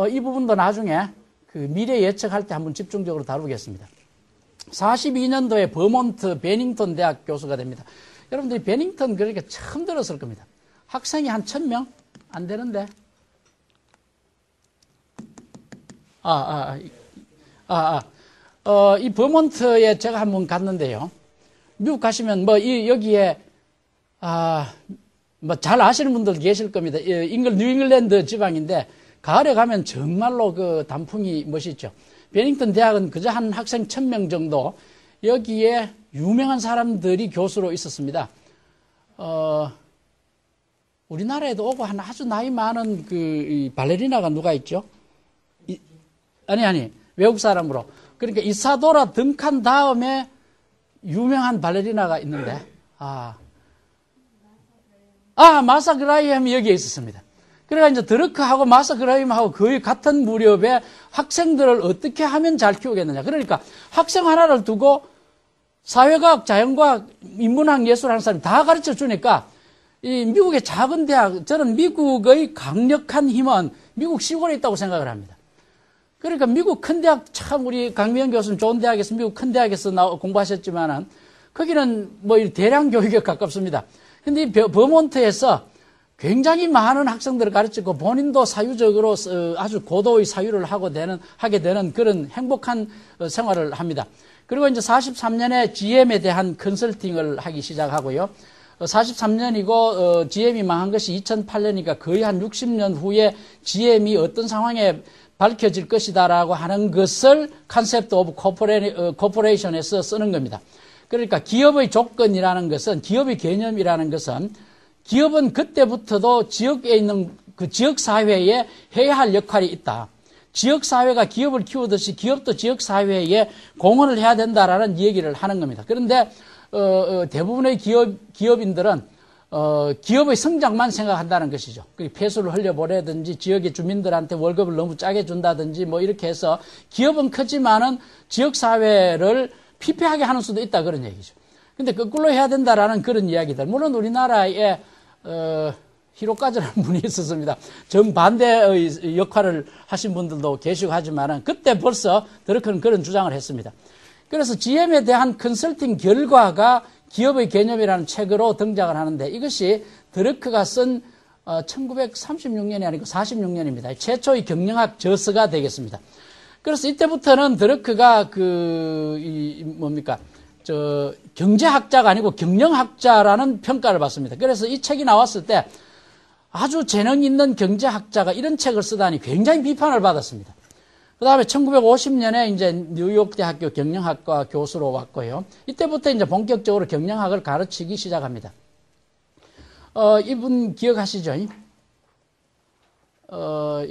이 부분도 나중에 미래 예측할 때 한번 집중적으로 다루겠습니다. 42년도에 버몬트 베닝턴 대학 교수가 됩니다. 여러분들이 베닝턴 그렇게 처음 들었을 겁니다. 학생이 한 1000명? 안 되는데. 이 버몬트에 제가 한번 갔는데요. 미국 가시면 여기에 잘 아시는 분들 계실 겁니다. 뉴잉글랜드 지방인데 가을에 가면 정말로 단풍이 멋있죠. 베닝턴 대학은 그저 한 학생 1000명 정도 여기에 유명한 사람들이 교수로 있었습니다. 우리나라에도 오고 한 아주 나이 많은 이 발레리나가 누가 있죠? 아니 외국 사람으로. 그러니까 이사도라 duncan 다음에 유명한 발레리나가 있는데 마사 그라이엄이 여기에 있었습니다. 그래가 이제 드러크하고 마사 그라이엄하고 거의 같은 무렵에 학생들을 어떻게 하면 잘 키우겠느냐. 그러니까 학생 하나를 두고 사회과학, 자연과학, 인문학, 예술하는 사람이 다 가르쳐 주니까 이 미국의 작은 대학, 저는 미국의 강력한 힘은 미국 시골에 있다고 생각을 합니다. 그러니까 미국 큰 대학, 참 우리 강미영 교수님 좋은 대학에서 미국 큰 대학에서 공부하셨지만은 거기는 대량 교육에 가깝습니다. 근데 이 버몬트에서 굉장히 많은 학생들을 가르치고 본인도 사유적으로 아주 고도의 사유를 하게 되는 그런 행복한 생활을 합니다. 그리고 이제 43년에 GM에 대한 컨설팅을 하기 시작하고요. 43년이고 GM이 망한 것이 2008년이니까 거의 한 60년 후에 GM이 어떤 상황에 밝혀질 것이다라고 하는 것을 컨셉트 오브 코퍼레이션에서 쓰는 겁니다. 그러니까 기업의 조건이라는 것은, 기업의 개념이라는 것은 기업은 그때부터도 지역에 있는 그 지역사회에 해야 할 역할이 있다. 지역사회가 기업을 키우듯이 기업도 지역사회에 공헌을 해야 된다라는 얘기를 하는 겁니다. 그런데 대부분의 기업인들은 기업의 성장만 생각한다는 것이죠. 폐수를 흘려보내든지 지역의 주민들한테 월급을 너무 짜게 준다든지 이렇게 해서 기업은 크지만은 지역사회를 피폐하게 하는 수도 있다 그런 얘기죠. 근데 거꾸로 해야 된다라는 그런 이야기들. 물론 우리나라에 히로카즈라는 분이 있었습니다. 정반대의 역할을 하신 분들도 계시고 하지만은 그때 벌써 드러크는 그런 주장을 했습니다. 그래서 GM에 대한 컨설팅 결과가 기업의 개념이라는 책으로 등장을 하는데 이것이 드러크가 쓴 1936년이 아니고 46년입니다. 최초의 경영학 저서가 되겠습니다. 그래서 이때부터는 드러크가 경제학자가 아니고 경영학자라는 평가를 받습니다. 그래서 이 책이 나왔을 때 아주 재능 있는 경제학자가 이런 책을 쓰다니 굉장히 비판을 받았습니다. 그 다음에 1950년에 이제 뉴욕 대학교 경영학과 교수로 왔고요. 이때부터 이제 본격적으로 경영학을 가르치기 시작합니다. 이분 기억하시죠?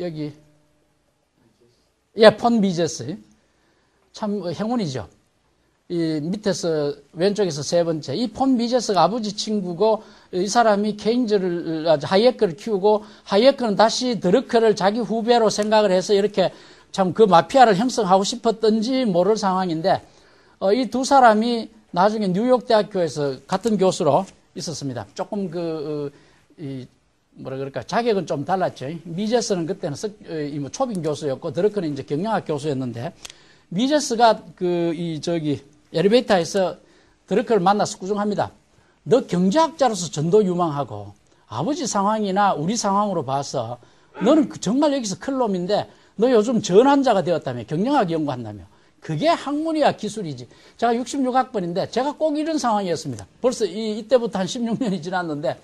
여기, 폰 미제스. 참 행운이죠. 이 밑에서, 왼쪽에서 세 번째. 이 폰 미제스가 아버지 친구고, 이 사람이 하이에크를 키우고, 하이에크는 다시 드러크를 자기 후배로 생각을 해서 이렇게 참 그 마피아를 형성하고 싶었던지 모를 상황인데, 이 두 사람이 나중에 뉴욕 대학교에서 같은 교수로 있었습니다. 조금 자격은 좀 달랐죠. 미제스는 그때는 초빙 교수였고, 드러크는 이제 경영학 교수였는데, 미제스가 엘리베이터에서 드러크를 만나서 꾸중합니다. 너 경제학자로서 전도 유망하고, 아버지 상황이나 우리 상황으로 봐서, 너는 정말 여기서 클 놈인데, 너 요즘 전환자가 되었다며, 경영학 연구한다며. 그게 학문이야 기술이지. 제가 66학번인데 제가 꼭 이런 상황이었습니다. 벌써 이때부터 한 16년이 지났는데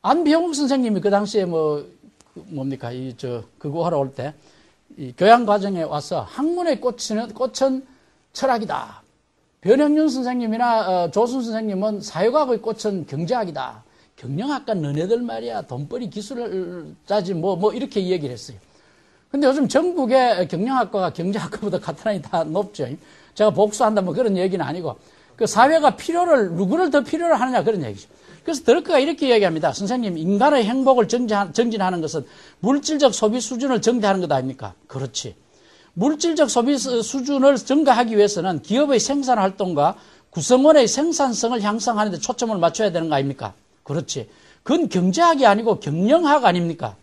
안병욱 선생님이 그 당시에 그거 하러 올 때 이 교양 과정에 와서 학문의 꽃은 철학이다. 변형윤 선생님이나 조순 선생님은 사회과학의 꽃은 경제학이다. 경영학과 너네들 말이야 돈벌이 기술을 짜지 이렇게 얘기를 했어요. 근데 요즘 전국의 경영학과가 경제학과보다 가타란이 다 높죠. 제가 복수한다 그런 얘기는 아니고 그 사회가 누구를 더 필요로 하느냐 그런 얘기죠. 그래서 드러크가 이렇게 얘기합니다. 선생님, 인간의 행복을 정진하는 것은 물질적 소비 수준을 증대하는 것 아닙니까? 그렇지. 물질적 소비 수준을 증가하기 위해서는 기업의 생산 활동과 구성원의 생산성을 향상하는 데 초점을 맞춰야 되는 거 아닙니까? 그렇지. 그건 경제학이 아니고 경영학 아닙니까?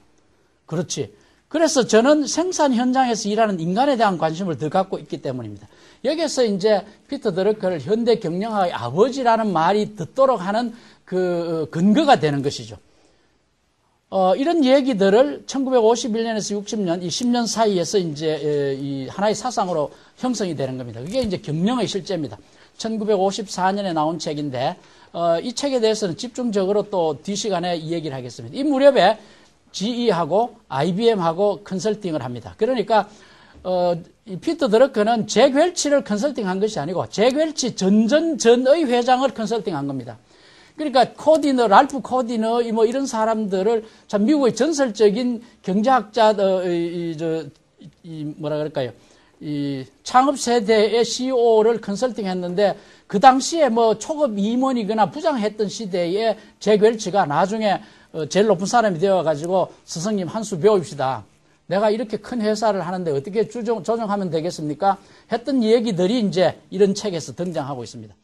그렇지. 그래서 저는 생산 현장에서 일하는 인간에 대한 관심을 더 갖고 있기 때문입니다. 여기서 이제 피터 드러크를 현대 경영학의 아버지라는 말이 듣도록 하는 그 근거가 되는 것이죠. 이런 얘기들을 1951년에서 60년, 이 10년 사이에서 이제 이 하나의 사상으로 형성이 되는 겁니다. 그게 이제 경영의 실제입니다. 1954년에 나온 책인데, 이 책에 대해서는 집중적으로 또 뒷시간에 이 얘기를 하겠습니다. 이 무렵에 GE하고 IBM하고 컨설팅을 합니다. 그러니까 이 피터 드러크는 잭 웰치를 컨설팅한 것이 아니고 잭 웰치 전의 회장을 컨설팅한 겁니다. 그러니까 랄프 코디너 이런 사람들을 참 미국의 전설적인 경제학자 이 창업 세대의 CEO를 컨설팅했는데 그 당시에 초급 임원이거나 부장했던 시대에 잭 웰치가 나중에 제일 높은 사람이 되어가지고 스승님 한 수 배웁시다. 내가 이렇게 큰 회사를 하는데 어떻게 조정하면 되겠습니까? 했던 얘기들이 이제 이런 책에서 등장하고 있습니다.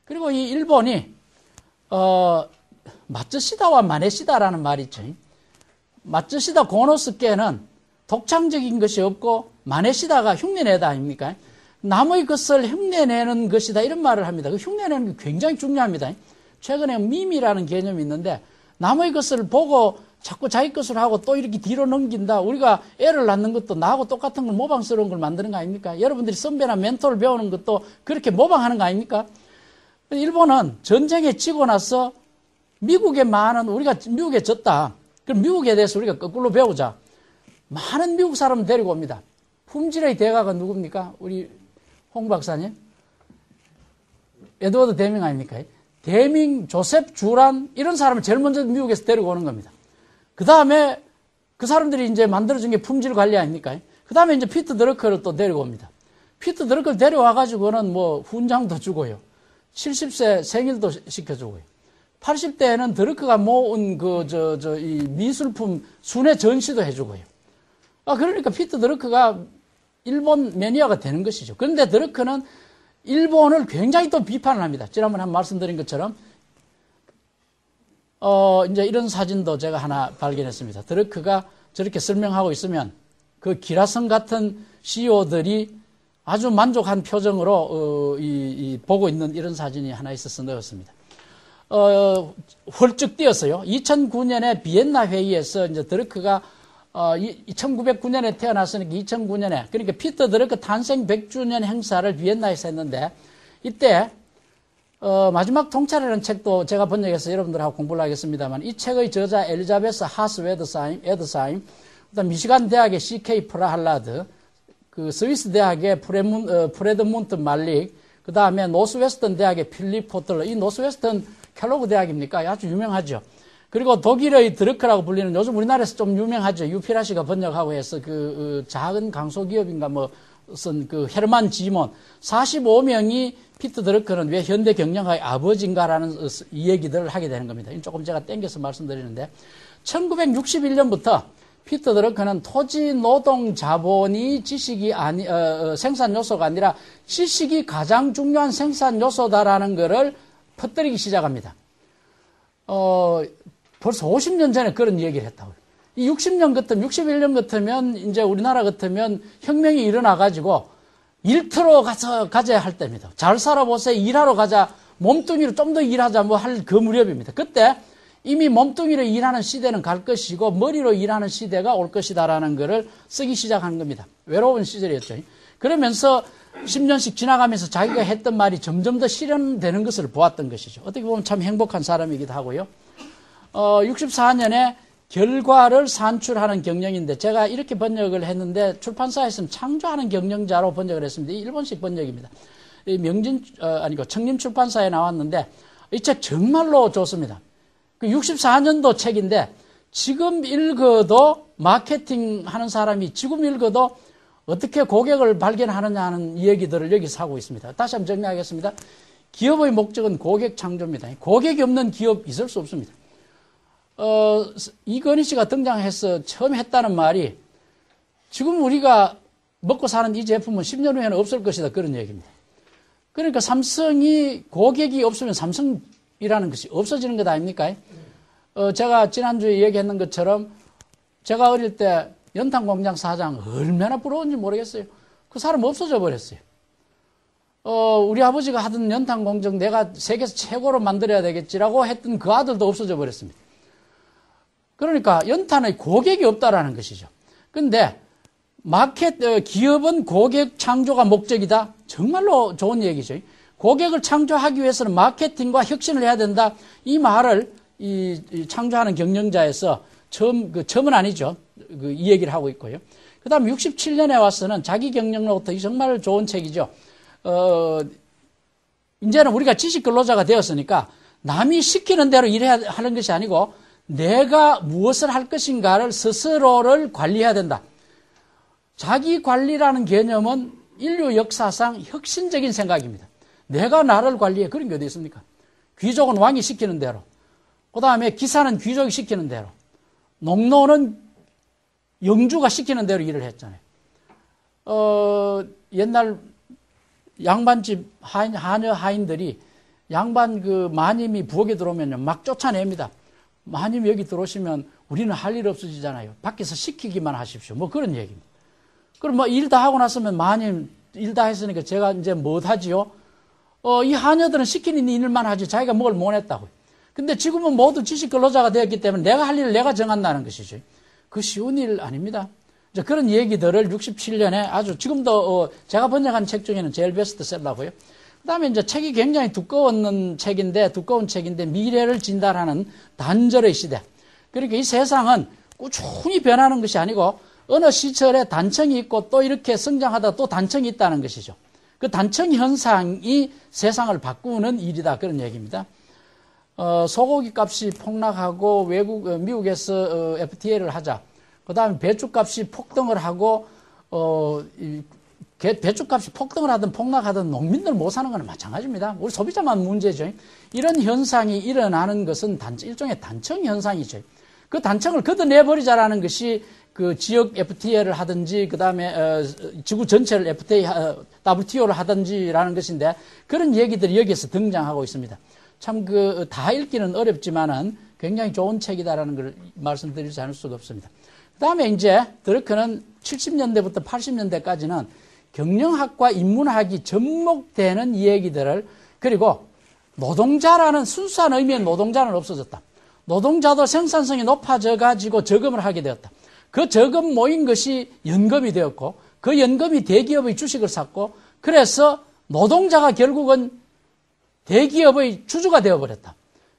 그리고 이 일본이 마츠시다와 마네시다라는 말이 있죠. 마츠시다 고노스케는 독창적인 것이 없고 마네시다가 흉내내다 아닙니까? 남의 것을 흉내내는 것이다 이런 말을 합니다. 그 흉내내는 게 굉장히 중요합니다. 최근에 밈이라는 개념이 있는데 남의 것을 보고 자꾸 자기 것을 하고 또 이렇게 뒤로 넘긴다. 우리가 애를 낳는 것도 나하고 똑같은 걸 모방스러운 걸 만드는 거 아닙니까? 여러분들이 선배나 멘토를 배우는 것도 그렇게 모방하는 거 아닙니까? 일본은 전쟁에 지고 나서 우리가 미국에 졌다. 그럼 미국에 대해서 우리가 거꾸로 배우자. 많은 미국 사람을 데리고 옵니다. 품질의 대가가 누굽니까? 우리 홍 박사님? 에드워드 데밍 아닙니까? 데밍, 조셉 주란 이런 사람을 제일 먼저 미국에서 데리고 오는 겁니다. 그 다음에 그 사람들이 이제 만들어준 게 품질 관리 아닙니까? 그 다음에 이제 피터 드러크를 또 데리고 옵니다. 피터 드러크를 데려와가지고는 훈장도 주고요. 70세 생일도 시켜주고요. 80대에는 드러크가 모은 이 미술품 순회 전시도 해주고요. 그러니까 피터 드러크가 일본 매니아가 되는 것이죠. 그런데 드러크는 일본을 굉장히 또 비판을 합니다. 지난번에 말씀드린 것처럼, 이제 이런 사진도 제가 하나 발견했습니다. 드러크가 저렇게 설명하고 있으면 그 기라성 같은 CEO들이 아주 만족한 표정으로 보고 있는 이런 사진이 하나 있어서 넣었습니다. 훌쩍 뛰었어요. 2009년에 비엔나 회의에서 이제 드러크가 1909년에 태어났으니까 2009년에 그러니까 피터 드러크 탄생 100주년 행사를 비엔나에서 했는데 이때 마지막 통찰이라는 책도 제가 번역해서 여러분들하고 공부를 하겠습니다만 이 책의 저자 엘리자베스 하스 에드사임, 그다음 미시간 대학의 C.K. 프라할라드, 그 스위스 대학의 프레드문트 말릭, 그 다음에 노스웨스턴 대학의 필립 포틀러, 이 노스웨스턴 켈로그 대학입니까? 아주 유명하죠. 그리고 독일의 드러크라고 불리는 요즘 우리나라에서 좀 유명하죠. 유피라 씨가 번역하고 해서 작은 강소기업인가 쓴 헤르만 지몬 45명이 피터 드러크는 왜 현대 경영학의 아버지인가라는 이 얘기들을 하게 되는 겁니다. 조금 제가 땡겨서 말씀드리는데 1961년부터 피터 드러크는 토지 노동 자본이 지식이 생산 요소가 아니라 지식이 가장 중요한 생산 요소다라는 것을 퍼뜨리기 시작합니다. 벌써 50년 전에 그런 얘기를 했다고요. 이 61년 같으면 이제 우리나라 같으면 혁명이 일어나가지고 일터로 가져야 할 때입니다. 잘 살아보세요. 일하러 가자. 몸뚱이로 좀 더 일하자. 할 그 무렵입니다. 그때 이미 몸뚱이로 일하는 시대는 갈 것이고 머리로 일하는 시대가 올 것이다라는 것을 쓰기 시작한 겁니다. 외로운 시절이었죠. 그러면서 10년씩 지나가면서 자기가 했던 말이 점점 더 실현되는 것을 보았던 것이죠. 어떻게 보면 참 행복한 사람이기도 하고요. 64년에 결과를 산출하는 경영인데 제가 이렇게 번역을 했는데 출판사에서는 창조하는 경영자로 번역을 했습니다. 이 일본식 번역입니다. 청림 출판사에 나왔는데 이 책 정말로 좋습니다. 64년도 책인데 지금 읽어도 마케팅 하는 사람이 지금 읽어도 어떻게 고객을 발견하느냐는 얘기들을 여기서 하고 있습니다. 다시 한번 정리하겠습니다. 기업의 목적은 고객 창조입니다. 고객이 없는 기업 있을 수 없습니다. 이건희 씨가 등장해서 처음 했다는 말이 지금 우리가 먹고 사는 이 제품은 10년 후에는 없을 것이다. 그런 얘기입니다. 그러니까 삼성이 고객이 없으면 삼성이라는 것이 없어지는 것 아닙니까? 제가 지난주에 얘기했는 것처럼 제가 어릴 때 연탄공장 사장 얼마나 부러운지 모르겠어요. 그 사람 없어져 버렸어요. 우리 아버지가 하던 연탄공장 내가 세계에서 최고로 만들어야 되겠지라고 했던 그 아들도 없어져 버렸습니다. 그러니까 연탄의 고객이 없다라는 것이죠. 그런데 기업은 고객 창조가 목적이다. 정말로 좋은 얘기죠. 고객을 창조하기 위해서는 마케팅과 혁신을 해야 된다. 이 말을 이 창조하는 경영자에서 처음은 아니죠. 이 얘기를 하고 있고요. 그 다음 67년에 와서는 자기 경영로부터 정말 좋은 책이죠. 이제는 우리가 지식 근로자가 되었으니까 남이 시키는 대로 일해야 하는 것이 아니고 내가 무엇을 할 것인가를 스스로를 관리해야 된다. 자기 관리라는 개념은 인류 역사상 혁신적인 생각입니다. 내가 나를 관리해. 그런 게 어디 있습니까? 귀족은 왕이 시키는 대로. 그 다음에 기사는 귀족이 시키는 대로. 농노는 영주가 시키는 대로 일을 했잖아요. 옛날 양반집 하녀 하인들이 양반 마님이 부엌에 들어오면요, 막 쫓아냅니다. 마님 여기 들어오시면 우리는 할 일 없어지잖아요. 밖에서 시키기만 하십시오. 그런 얘기입니다. 그럼 일 다 하고 났으면 마님 일 다 했으니까 제가 이제 뭐 하지요? 이 하녀들은 시키는 일만 하지 자기가 뭘 못 했다고요. 근데 지금은 모두 지식 근로자가 되었기 때문에 내가 할 일을 내가 정한다는 것이죠. 그 쉬운 일 아닙니다. 이제 그런 얘기들을 67년에 아주 지금도 제가 번역한 책 중에는 제일 베스트셀러고요. 그 다음에 이제 책이 굉장히 두꺼운 책인데 미래를 진단하는 단절의 시대. 그러니까 이 세상은 꾸준히 변하는 것이 아니고 어느 시절에 단청이 있고 또 이렇게 성장하다 또 단청이 있다는 것이죠. 그 단청 현상이 세상을 바꾸는 일이다. 그런 얘기입니다. 소고기 값이 폭락하고 미국에서 FTA를 하자. 그 다음에 배추 값이 폭등을 하고, 배추 값이 폭등을 하든 폭락하든 농민들 못 사는 건 마찬가지입니다. 우리 소비자만 문제죠. 이런 현상이 일어나는 것은 일종의 단청 현상이죠. 그 단청을 걷어내버리자라는 것이 그 지역 FTA를 하든지, 그 다음에, 지구 전체를 WTO를 하든지라는 것인데, 그런 얘기들이 여기에서 등장하고 있습니다. 참 다 읽기는 어렵지만은 굉장히 좋은 책이다라는 걸 말씀드리지 않을 수가 없습니다. 그 다음에 이제 드러크는 70년대부터 80년대까지는 경영학과 인문학이 접목되는 이야기들을, 그리고 노동자라는 순수한 의미의 노동자는 없어졌다. 노동자도 생산성이 높아져 가지고 저금을 하게 되었다. 그 저금 모인 것이 연금이 되었고, 그 연금이 대기업의 주식을 샀고, 그래서 노동자가 결국은 대기업의 주주가 되어버렸다.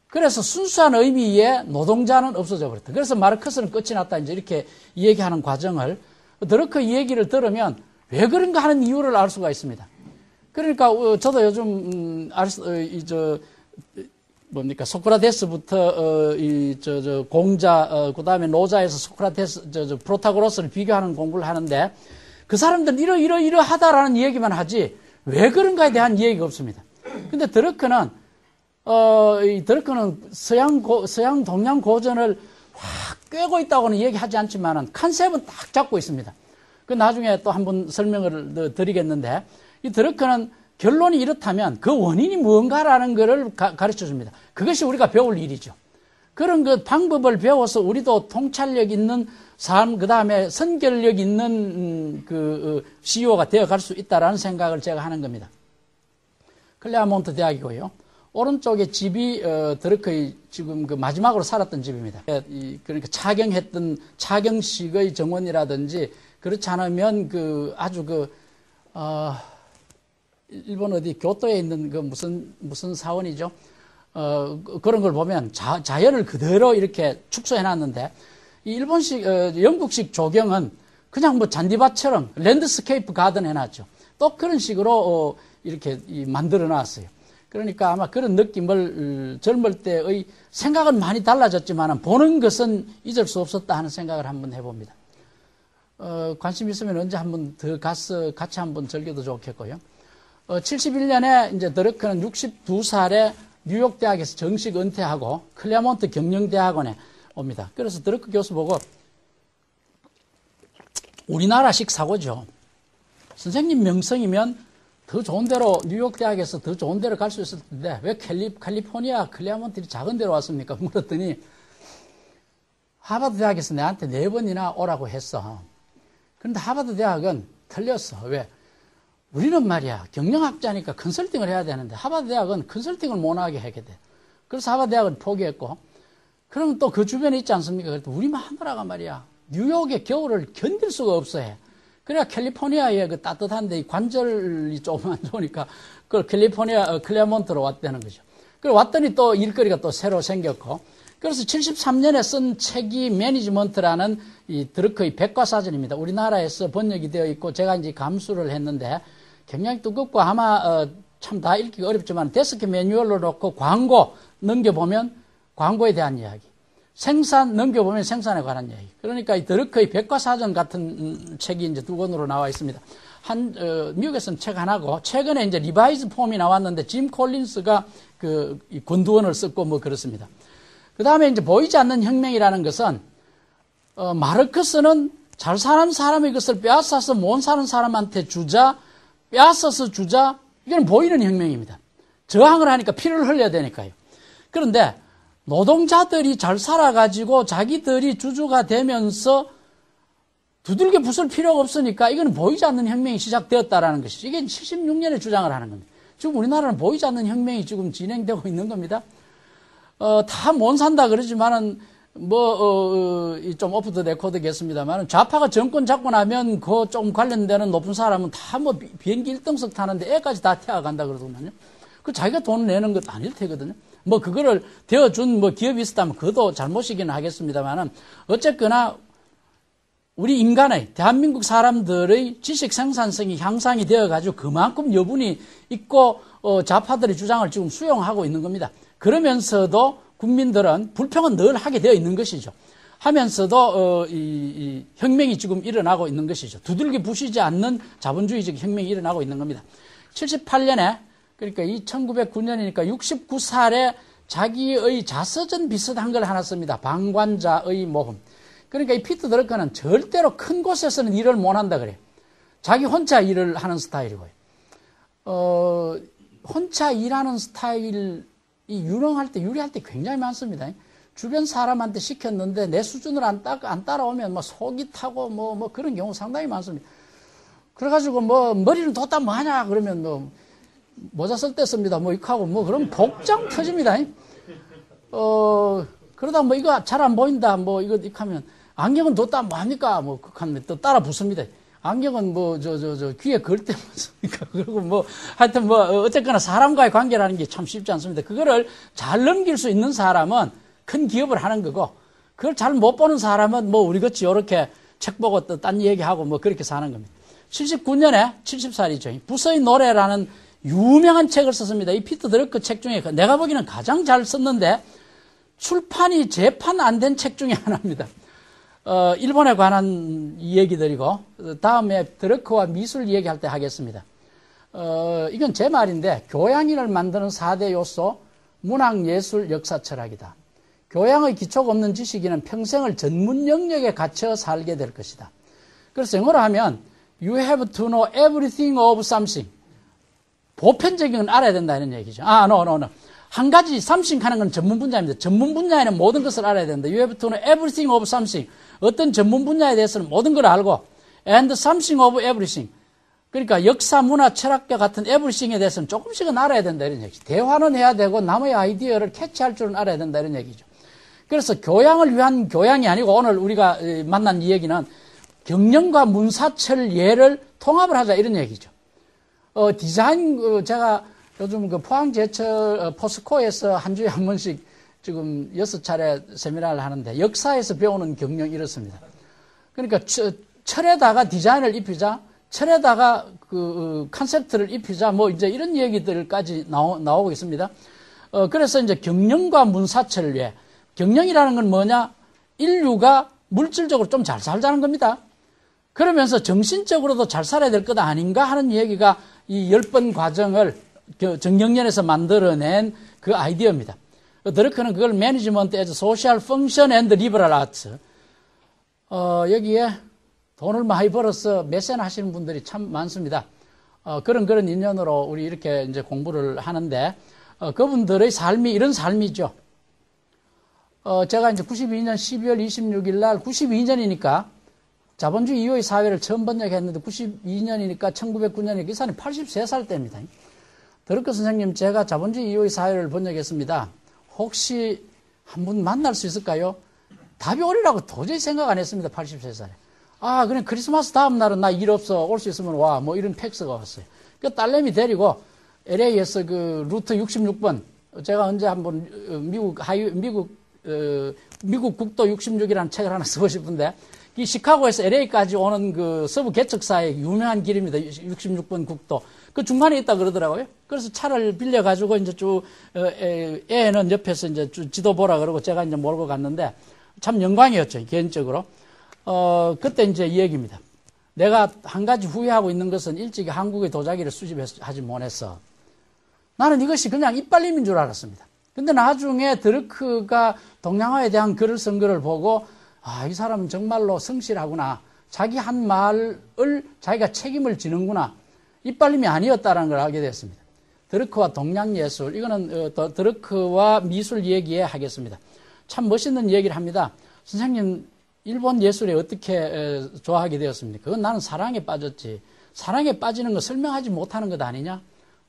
그래서 순수한 의미의 노동자는 없어져 버렸다. 그래서 마르크스는 끝이 났다. 이제 이렇게 얘기하는 과정을, 드러크 이 얘기를 들으면 왜 그런가 하는 이유를 알 수가 있습니다. 그러니까 저도 요즘 소크라테스부터 공자, 그다음에 노자에서 소크라테스 프로타고라스를 비교하는 공부를 하는데, 그 사람들은 이러하다라는 얘기만 하지 왜 그런가에 대한 얘기가 없습니다. 근데 드러크는 서양 동양 고전을 확 꿰고 있다고는 얘기하지 않지만은 컨셉은 딱 잡고 있습니다. 그 나중에 또 한번 설명을 드리겠는데, 이 드러크는 결론이 이렇다면 그 원인이 무언가라는 것을 가르쳐 줍니다. 그것이 우리가 배울 일이죠. 그런 그 방법을 배워서 우리도 통찰력 있는 삶, 그 다음에 선결력 있는 CEO가 되어갈 수 있다라는 생각을 제가 하는 겁니다. 클레아몬트 대학이고요. 오른쪽에 집이 드러크의 지금 그 마지막으로 살았던 집입니다. 그러니까 차경식의 정원이라든지, 그렇지 않으면 일본 어디 교토에 있는 그 무슨 사원이죠? 그런 걸 보면 자연을 그대로 이렇게 축소해 놨는데, 이 영국식 조경은 그냥 뭐 잔디밭처럼 랜드스케이프 가든 해놨죠. 또 그런 식으로 이렇게 만들어 놨어요. 그러니까 아마 그런 느낌을 젊을 때의 생각은 많이 달라졌지만 보는 것은 잊을 수 없었다 하는 생각을 한번 해봅니다. 관심 있으면 언제 한번 더 가서 같이 한번 즐겨도 좋겠고요. 71년에 이제 드러크는 62살에 뉴욕 대학에서 정식 은퇴하고 클레아몬트 경영대학원에 옵니다. 그래서 드러크 교수 보고, 우리나라식 사고죠. 선생님 명성이면 더 좋은 데로, 뉴욕 대학에서 더 좋은 데로 갈 수 있을 텐데 왜 캘리포니아 클레아몬트 작은 데로 왔습니까? 물었더니 하버드 대학에서 내한테 4번이나 오라고 했어. 그런데 하버드 대학은 틀렸어. 왜? 우리는 말이야, 경영학자니까 컨설팅을 해야 되는데 하버드 대학은 컨설팅을 못하게 하게 돼. 그래서 하버드 대학은 포기했고, 그러면 또 그 주변에 있지 않습니까? 그래도 우리만 하느라가 말이야, 뉴욕의 겨울을 견딜 수가 없어 해. 그래야 캘리포니아의 그 따뜻한데 관절이 조금 안 좋으니까 그걸 캘리포니아 클레아몬트로 왔다는 거죠. 그리고 왔더니 또 일거리가 또 새로 생겼고, 그래서 73년에 쓴 책이 매니지먼트라는 이 드러크의 백과사전입니다. 우리나라에서 번역이 되어 있고 제가 이제 감수를 했는데 굉장히 두껍고 아마 참 다 읽기가 어렵지만 데스크 매뉴얼로 놓고 광고 넘겨보면 광고에 대한 이야기, 생산 넘겨보면 생산에 관한 이야기. 그러니까 이 드러크의 백과사전 같은 책이 이제 2권으로 나와 있습니다. 미국에서는 책 하나고, 최근에 이제 리바이즈 폼이 나왔는데 짐 콜린스가 이 권두원을 썼고 뭐 그렇습니다. 그 다음에 이제 보이지 않는 혁명이라는 것은, 마르크스는 잘 사는 사람의 것을 빼앗아서 못 사는 사람한테 주자, 빼앗아서 주자, 이건 보이는 혁명입니다. 저항을 하니까 피를 흘려야 되니까요. 그런데 노동자들이 잘 살아가지고 자기들이 주주가 되면서 두들겨 부술 필요가 없으니까 이건 보이지 않는 혁명이 시작되었다라는 것이죠. 이게 76년에 주장을 하는 겁니다. 지금 우리나라는 보이지 않는 혁명이 지금 진행되고 있는 겁니다. 다 못 산다 그러지만은 좀 오프 더 레코드겠습니다만, 좌파가 정권 잡고 나면 그 좀 관련되는 높은 사람은 다 비행기 1등석 타는데 애까지 다 태워간다 그러더군요. 그 자기가 돈 내는 것 아닐 테거든요. 그거를 되어준 기업이 있었다면 그것도 잘못이기는 하겠습니다만은, 어쨌거나 우리 인간의, 대한민국 사람들의 지식 생산성이 향상이 되어가지고 그만큼 여분이 있고, 좌파들의 주장을 지금 수용하고 있는 겁니다. 그러면서도 국민들은 불평은 늘 하게 되어 있는 것이죠. 하면서도 이 혁명이 지금 일어나고 있는 것이죠. 두들겨 부시지 않는 자본주의적 혁명이 일어나고 있는 겁니다. 78년에, 그러니까 1909년이니까 69살에 자기의 자서전 비슷한 걸 하나 씁니다. 방관자의 모험. 그러니까 이 피터 드러크는 절대로 큰 곳에서는 일을 못한다 그래요. 자기 혼자 일을 하는 스타일이고요. 혼자 일하는 스타일이 유리할 때 굉장히 많습니다. 주변 사람한테 시켰는데 내 수준을 안 따라오면 속이 타고 그런 경우 상당히 많습니다. 그래가지고 뭐 머리는 뒀다 뭐 하냐 그러면 뭐 모자 쓸 때 씁니다. 뭐 이렇게 하고 뭐 그럼 복장 터집니다. 그러다 뭐 이거 잘 안 보인다 뭐 이거 이렇게 하면 안경은 뒀다 뭐 합니까? 뭐 하면 또 따라 붙습니다. 안경은 뭐 저 귀에 걸 때 씁니까? 그리고 뭐 하여튼 뭐 어쨌거나 사람과의 관계라는 게 참 쉽지 않습니다. 그거를 잘 넘길 수 있는 사람은 큰 기업을 하는 거고 그걸 잘 못 보는 사람은 뭐 우리같이 이렇게 책 보고 또 딴 얘기하고 뭐 그렇게 사는 겁니다. 79년에 70살이죠. 부서의 노래라는 유명한 책을 썼습니다. 이 피터 드러크 책 중에 내가 보기에는 가장 잘 썼는데 출판이 재판 안 된 책 중에 하나입니다. 일본에 관한 얘기들이고 다음에 드러크와 미술 얘기할 때 하겠습니다. 이건 제 말인데 교양인을 만드는 4대 요소 문학, 예술, 역사, 철학이다. 교양의 기초가 없는 지식인은 평생을 전문 영역에 갇혀 살게 될 것이다. 그래서 영어로 하면 You have to know everything of something. 보편적인 건 알아야 된다 이런 얘기죠. No. 한 가지 something 하는 건 전문 분야입니다. 전문 분야에는 모든 것을 알아야 된다. You have to know everything of something. 어떤 전문 분야에 대해서는 모든 걸 알고 and something of everything. 그러니까 역사, 문화, 철학과 같은 everything에 대해서는 조금씩은 알아야 된다 이런 얘기죠. 대화는 해야 되고 남의 아이디어를 캐치할 줄은 알아야 된다 이런 얘기죠. 그래서 교양을 위한 교양이 아니고 오늘 우리가 만난 이 얘기는 경영과 문사철 예를 통합을 하자 이런 얘기죠. 디자인 제가 요즘 그 포항제철 포스코에서 한 주에 한 번씩 지금 6차례 세미나를 하는데 역사에서 배우는 경영 이렇습니다. 그러니까 철에다가 디자인을 입히자, 철에다가 그 컨셉트를 입히자, 뭐 이제 이런 얘기들까지 나오고 있습니다. 그래서 이제 경영과 문사철예. 경영이라는 건 뭐냐? 인류가 물질적으로 좀 잘 살자는 겁니다. 그러면서 정신적으로도 잘 살아야 될 것 아닌가 하는 얘기가 이 10번 과정을 정경련에서 만들어낸 그 아이디어입니다. 드러크는 그걸 매니지먼트 as social function and liberal arts. 여기에 돈을 많이 벌어서 메센 하시는 분들이 참 많습니다. 그런 인연으로 우리 이렇게 이제 공부를 하는데, 그분들의 삶이 이런 삶이죠. 제가 이제 92년 12월 26일 날 92년이니까 자본주의 이후의 사회를 처음 번역했는데 92년이니까 1909년이니까 이 사람이 83살 때입니다. 드러크 선생님, 제가 자본주의 이후의 사회를 번역했습니다. 혹시 한 분 만날 수 있을까요? 답이 오리라고 도저히 생각 안 했습니다. 83살에. 그냥 크리스마스 다음 날은 나 일 없어. 올 수 있으면 와. 뭐 이런 팩스가 왔어요. 그 딸내미 데리고 LA에서 그 루트 66번. 제가 언제 한번 미국 국도 66이라는 책을 하나 쓰고 싶은데 이 시카고에서 LA까지 오는 그 서부 개척사의 유명한 길입니다. 66번 국도. 그 중간에 있다 그러더라고요. 그래서 차를 빌려가지고 이제 쭉, 애는 옆에서 이제 쭉 지도 보라 그러고 제가 이제 몰고 갔는데 참 영광이었죠. 개인적으로. 그때 이제 이 얘기입니다. 내가 한 가지 후회하고 있는 것은 일찍이 한국의 도자기를 수집하지 못했어. 나는 이것이 그냥 이빨림인 줄 알았습니다. 근데 나중에 드러크가 동양화에 대한 글을 쓴 거를 보고 이 사람은 정말로 성실하구나. 자기 한 말을 자기가 책임을 지는구나. 이빨림이 아니었다는 걸 알게 됐습니다. 드러크와 동양예술, 이거는 드러크와 미술 얘기에 하겠습니다. 참 멋있는 얘기를 합니다. 선생님, 일본 예술에 어떻게 좋아하게 되었습니까? 그건 나는 사랑에 빠졌지. 사랑에 빠지는 거 설명하지 못하는 것 아니냐?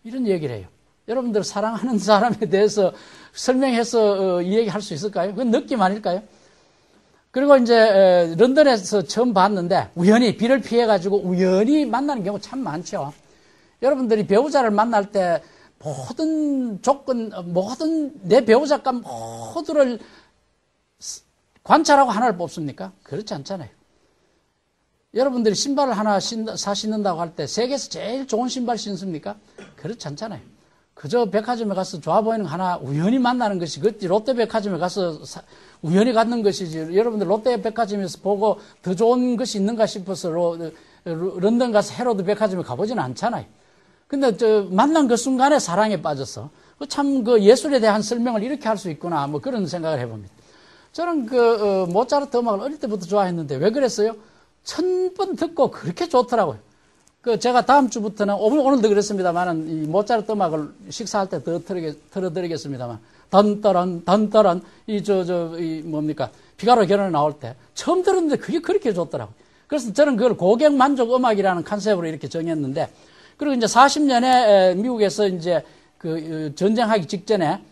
이런 얘기를 해요. 여러분들 사랑하는 사람에 대해서 설명해서 이 얘기 할 수 있을까요? 그건 느낌 아닐까요? 그리고 이제 런던에서 처음 봤는데 우연히 비를 피해가지고 우연히 만나는 경우 참 많죠. 여러분들이 배우자를 만날 때 모든 조건, 내 배우자가 모두를 관찰하고 하나를 뽑습니까? 그렇지 않잖아요. 여러분들이 신발을 하나 신는다고 할 때 세계에서 제일 좋은 신발 신습니까? 그렇지 않잖아요. 그저 백화점에 가서 좋아 보이는 거 하나 우연히 만나는 것이, 롯데백화점에 가서 우연히 갖는 것이지, 여러분들 롯데백화점에서 보고 더 좋은 것이 있는가 싶어서 런던 가서 헤로드 백화점에 가보지는 않잖아요. 근데 만난 그 순간에 사랑에 빠졌어. 참 예술에 대한 설명을 이렇게 할 수 있구나, 뭐 그런 생각을 해봅니다. 저는 모차르트 음악을 어릴 때부터 좋아했는데 왜 그랬어요? 1000번 듣고 그렇게 좋더라고요. 제가 다음 주부터는, 오늘도 그랬습니다만, 이 모차르트 음악을 식사할 때 더 틀어드리겠습니다만, 던떠런, 뭡니까, 피가로 결혼에 나올 때, 처음 들었는데 그게 그렇게 좋더라고요. 그래서 저는 그걸 고객 만족 음악이라는 컨셉으로 이렇게 정했는데, 그리고 이제 40년에 미국에서 이제 그 전쟁하기 직전에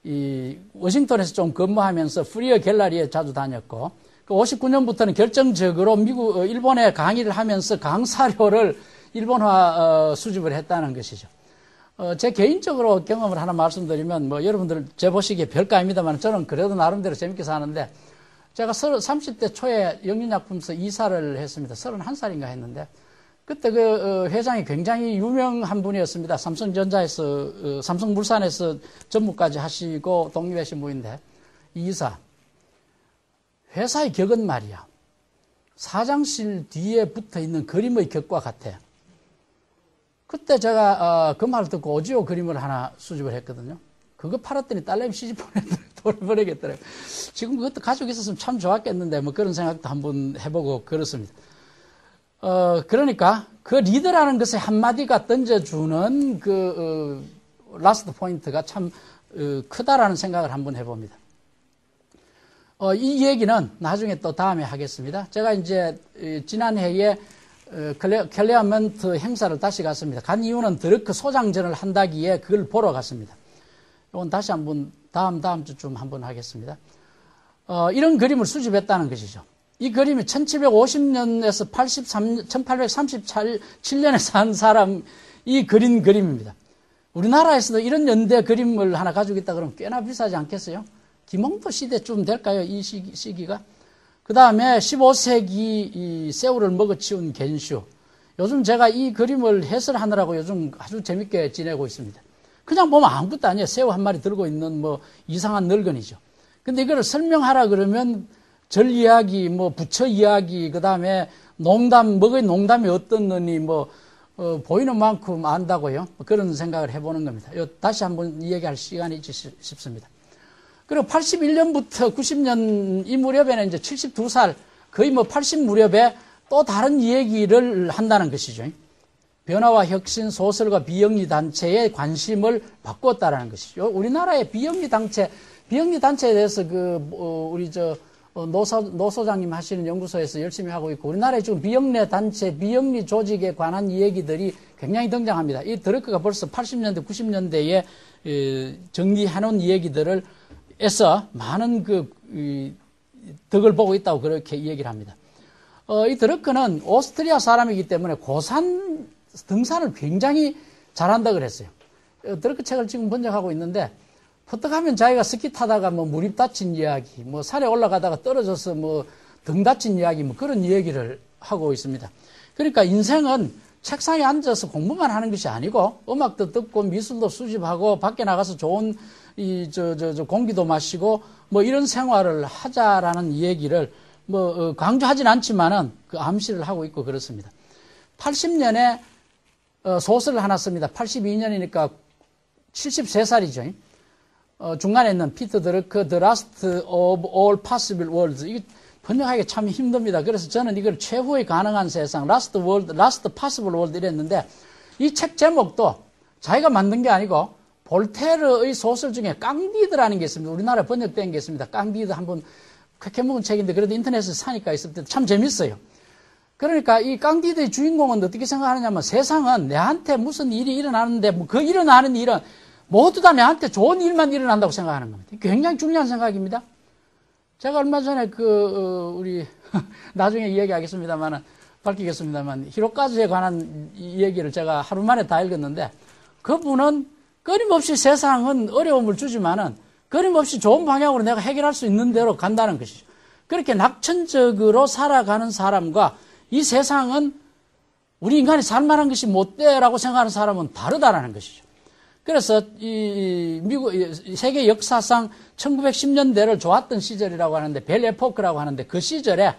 이 워싱턴에서 좀 근무하면서 프리어 갤러리에 자주 다녔고, 그 59년부터는 결정적으로 일본에 강의를 하면서 강사료를 일본화 수집을 했다는 것이죠. 제 개인적으로 경험을 하나 말씀드리면, 뭐 여러분들 제 보시기에 별거 아닙니다만 저는 그래도 나름대로 재밌게 사는데, 제가 30대 초에 영유약품소 이사를 했습니다. 31살인가 했는데, 그때 회장이 굉장히 유명한 분이었습니다. 삼성전자에서, 삼성물산에서 전무까지 하시고 독립하신 분인데, 이 이사. 회사의 격은 말이야, 사장실 뒤에 붙어 있는 그림의 격과 같아. 그때 제가 그 말을 듣고 오지오 그림을 하나 수집을 했거든요. 그거 팔았더니 딸내미 시집 돈을 보내겠더라고요. 지금 그것도 가지고 있었으면 참 좋았겠는데, 뭐 그런 생각도 한번 해보고 그렇습니다. 그러니까 그 리더라는 것의 한마디가 던져주는 라스트 포인트가 참 크다라는 생각을 한번 해봅니다. 이 얘기는 나중에 또 다음에 하겠습니다. 제가 이제 지난해에 캘리어먼트 행사를 다시 갔습니다. 간 이유는 드러크 소장전을 한다기에 그걸 보러 갔습니다. 이건 다시 한번 다음 주쯤 한번 하겠습니다. 이런 그림을 수집했다는 것이죠. 이 그림이 1750년에서 1837년에 산 사람이 그린 그림입니다. 우리나라에서도 이런 연대 그림을 하나 가지고 있다 그러면 꽤나 비싸지 않겠어요? 김홍도 시대쯤 될까요? 이 시기가. 그 다음에 15세기 이 새우를 먹어치운 겐슈. 요즘 제가 이 그림을 해설하느라고 요즘 아주 재밌게 지내고 있습니다. 그냥 보면 아무것도 아니에요. 새우 한 마리 들고 있는 뭐 이상한 늙은이죠. 근데 이거를 설명하라 그러면 절 이야기, 뭐 부처 이야기, 그 다음에 먹의 농담이 어떻느니 보이는 만큼 안다고요. 그런 생각을 해보는 겁니다. 다시 한번 이야기할 시간이 있지 싶습니다. 그리고 81년부터 90년 이 무렵에는 이제 72살, 거의 80 무렵에 또 다른 얘기를 한다는 것이죠. 변화와 혁신, 소설과 비영리 단체에 관심을 바꿨다라는 것이죠. 우리나라의 비영리 단체에 대해서 우리 노 소장님 하시는 연구소에서 열심히 하고 있고, 우리나라에 지금 비영리 단체, 비영리 조직에 관한 얘기들이 굉장히 등장합니다. 이 드러크가 벌써 80년대, 90년대에 정리해놓은 얘기들을 에서 많은 덕을 보고 있다고 그렇게 얘기를 합니다. 이 드러크는 오스트리아 사람이기 때문에 고산 등산을 굉장히 잘한다 그랬어요. 드러크 책을 지금 번역하고 있는데, 퍼뜩하면 자기가 스키 타다가 무릎 다친 이야기, 산에 올라가다가 떨어져서 등 다친 이야기, 그런 얘기를 하고 있습니다. 그러니까 인생은 책상에 앉아서 공부만 하는 것이 아니고, 음악도 듣고 미술도 수집하고 밖에 나가서 좋은 공기도 마시고 이런 생활을 하자라는 얘기를 강조하진 않지만은 암시를 하고 있고 그렇습니다. 80년에 소설을 하나 씁니다. 82년이니까 73살이죠. 중간에 있는 피터 드러크, The Last of All Possible Worlds. 이게 번역하기가 참 힘듭니다. 그래서 저는 이걸 최후의 가능한 세상, Last Possible World 이랬는데, 이 책 제목도 자기가 만든 게 아니고 볼테르의 소설 중에 깡디드라는 게 있습니다. 우리나라에 번역된 게 있습니다. 깡디드 한번 쾌쾌 먹은 책인데 그래도 인터넷에서 사니까 있을 때 참 재밌어요. 그러니까 이 깡디드의 주인공은 어떻게 생각하느냐면, 세상은 내한테 무슨 일이 일어나는데 그 일어나는 일은 모두 다 내한테 좋은 일만 일어난다고 생각하는 겁니다. 굉장히 중요한 생각입니다. 제가 얼마 전에 우리 나중에 이야기하겠습니다만 밝히겠습니다만, 히로카즈에 관한 이 얘기를 제가 하루 만에 다 읽었는데, 그분은 끊임없이 세상은 어려움을 주지만은 끊임없이 좋은 방향으로 내가 해결할 수 있는 대로 간다는 것이죠. 그렇게 낙천적으로 살아가는 사람과 이 세상은 우리 인간이 살만한 것이 못 돼라고 생각하는 사람은 다르다라는 것이죠. 그래서 이 세계 역사상 1910년대를 좋았던 시절이라고 하는데, 벨 에포크라고 하는데, 그 시절에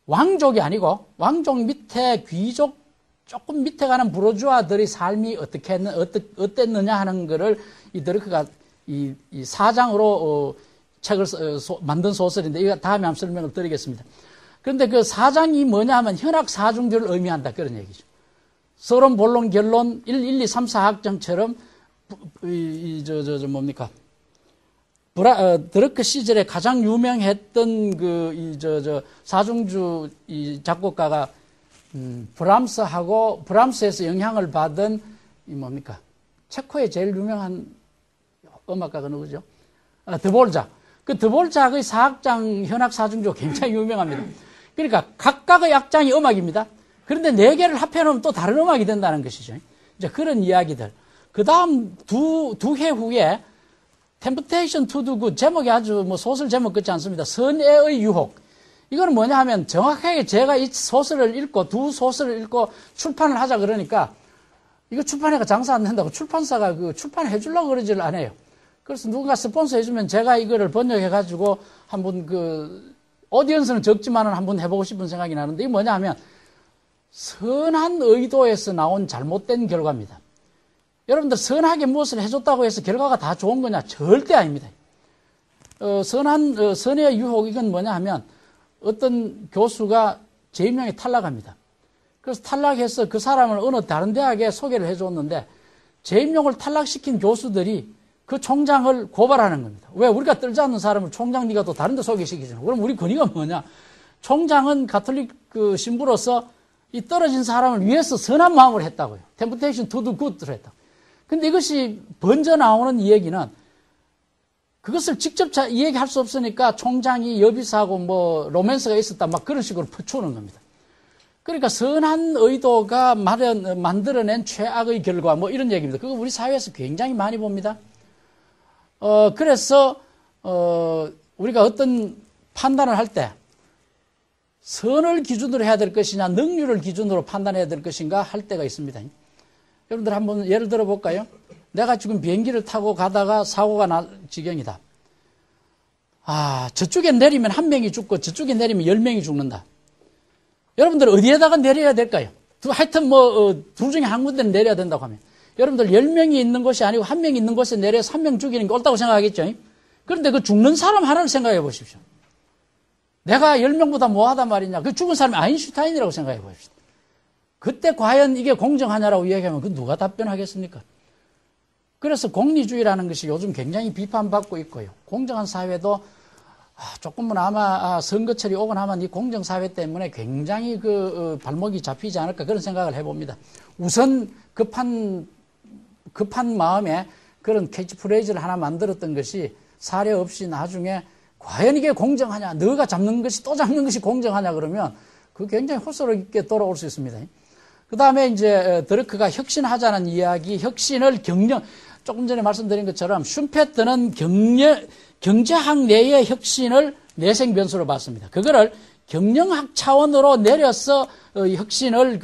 왕족이 아니고 왕족 밑에 귀족 조금 밑에 가는 부르주아들의 삶이 어땠느냐 하는 거를 이 드러크가 이 사장으로 책을 만든 소설인데, 이거 다음에 한번 설명을 드리겠습니다. 그런데 그 사장이 뭐냐 하면 현학 사중주를 의미한다, 그런 얘기죠. 서론, 본론, 결론, 1, 2, 3, 4학점처럼 뭡니까? 드러크 시절에 가장 유명했던 사중주 이 작곡가가 브람스에서 영향을 받은 체코의 제일 유명한 음악가가 누구죠? 드볼작. 그 드볼작의 사악장 현악 사중주가 굉장히 유명합니다. 그러니까 각각의 악장이 음악입니다. 그런데 네 개를 합해놓으면 또 다른 음악이 된다는 것이죠. 이제 그런 이야기들. 그 다음 두 해 후에 Temptation to do good, 제목이 아주 소설 제목 같지 않습니다. 선애의 유혹. 이거는 뭐냐 하면 정확하게 제가 이 소설을 읽고 두 소설을 읽고 출판을 하자 그러니까 이거 출판회가 장사 안 된다고 출판사가 출판해 주려고 그러지를 않아요. 그래서 누군가 스폰서 해주면 제가 이거를 번역해가지고 한번 오디언스는 적지만은 한번 해보고 싶은 생각이 나는데 이게 뭐냐 하면 선한 의도에서 나온 잘못된 결과입니다. 여러분들 선하게 무엇을 해줬다고 해서 결과가 다 좋은 거냐? 절대 아닙니다. 선의 유혹 이건 뭐냐 하면 어떤 교수가 재임용에 탈락합니다. 그래서 탈락해서 그 사람을 어느 다른 대학에 소개를 해줬는데 재임용을 탈락시킨 교수들이 그 총장을 고발하는 겁니다. 왜? 우리가 떨지 않는 사람을 총장 네가 또 다른 데 소개시키잖아. 그럼 우리 권위가 뭐냐? 총장은 가톨릭 신부로서 이 떨어진 사람을 위해서 선한 마음을 했다고요. Temptation to do good를 했다고. 근데 이것이 번져 나오는 이야기는 그것을 직접 이야기할 수 없으니까 총장이 여비사하고 로맨스가 있었다 막 그런 식으로 퍼주는 겁니다. 그러니까 선한 의도가 만들어낸 최악의 결과 이런 얘기입니다. 그거 우리 사회에서 굉장히 많이 봅니다. 그래서 우리가 어떤 판단을 할 때 선을 기준으로 해야 될 것이냐 능률을 기준으로 판단해야 될 것인가 할 때가 있습니다. 여러분들 한번 예를 들어 볼까요? 내가 지금 비행기를 타고 가다가 사고가 날 지경이다. 저쪽에 내리면 한 명이 죽고 저쪽에 내리면 10명이 죽는다. 여러분들 어디에다가 내려야 될까요? 하여튼 둘 중에 한 군데는 내려야 된다고 하면 여러분들 10명이 있는 곳이 아니고 한 명이 있는 곳에 내려서 한 명 죽이는 게 옳다고 생각하겠죠? 그런데 그 죽는 사람 하나를 생각해 보십시오. 내가 10명보다 뭐하단 말이냐? 그 죽은 사람이 아인슈타인이라고 생각해 보십시오. 그때 과연 이게 공정하냐라고 이야기하면 그 누가 답변하겠습니까? 그래서 공리주의라는 것이 요즘 굉장히 비판받고 있고요. 공정한 사회도 조금은 아마 선거철이 오고 나면 이 공정사회 때문에 굉장히 발목이 잡히지 않을까 그런 생각을 해봅니다. 우선 급한 마음에 그런 캐치프레이즈를 하나 만들었던 것이 사례 없이 나중에 과연 이게 공정하냐, 너가 잡는 것이 또 잡는 것이 공정하냐 그러면 그 굉장히 호소롭게 돌아올 수 있습니다. 그 다음에 이제 드러크가 혁신하자는 이야기, 혁신을 조금 전에 말씀드린 것처럼 슌페트는 경제학 내의 혁신을 내생 변수로 봤습니다. 그거를 경영학 차원으로 내려서 혁신을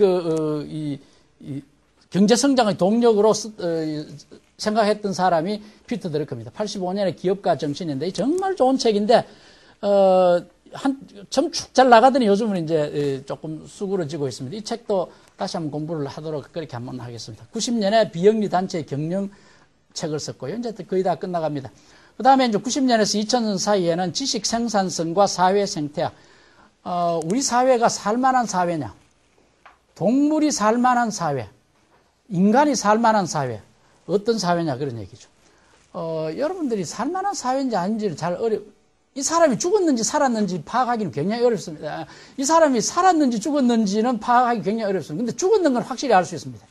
경제 성장의 동력으로 생각했던 사람이 피터 드러크입니다. 85년에 기업가 정신인데 정말 좋은 책인데 좀 잘 나가더니 요즘은 이제 조금 수그러지고 있습니다. 이 책도 다시 한번 공부를 하도록 그렇게 한번 하겠습니다. 90년에 비영리 단체 경영 책을 썼고요. 이제 거의 다 끝나갑니다. 그 다음에 이제 90년에서 2000년 사이에는 지식 생산성과 사회 생태학. 우리 사회가 살만한 사회냐? 동물이 살만한 사회? 인간이 살만한 사회? 어떤 사회냐? 그런 얘기죠. 여러분들이 살만한 사회인지 아닌지를 이 사람이 죽었는지 살았는지 파악하기는 굉장히 어렵습니다. 이 사람이 살았는지 죽었는지는 파악하기 굉장히 어렵습니다. 근데 죽었는 건 확실히 알 수 있습니다.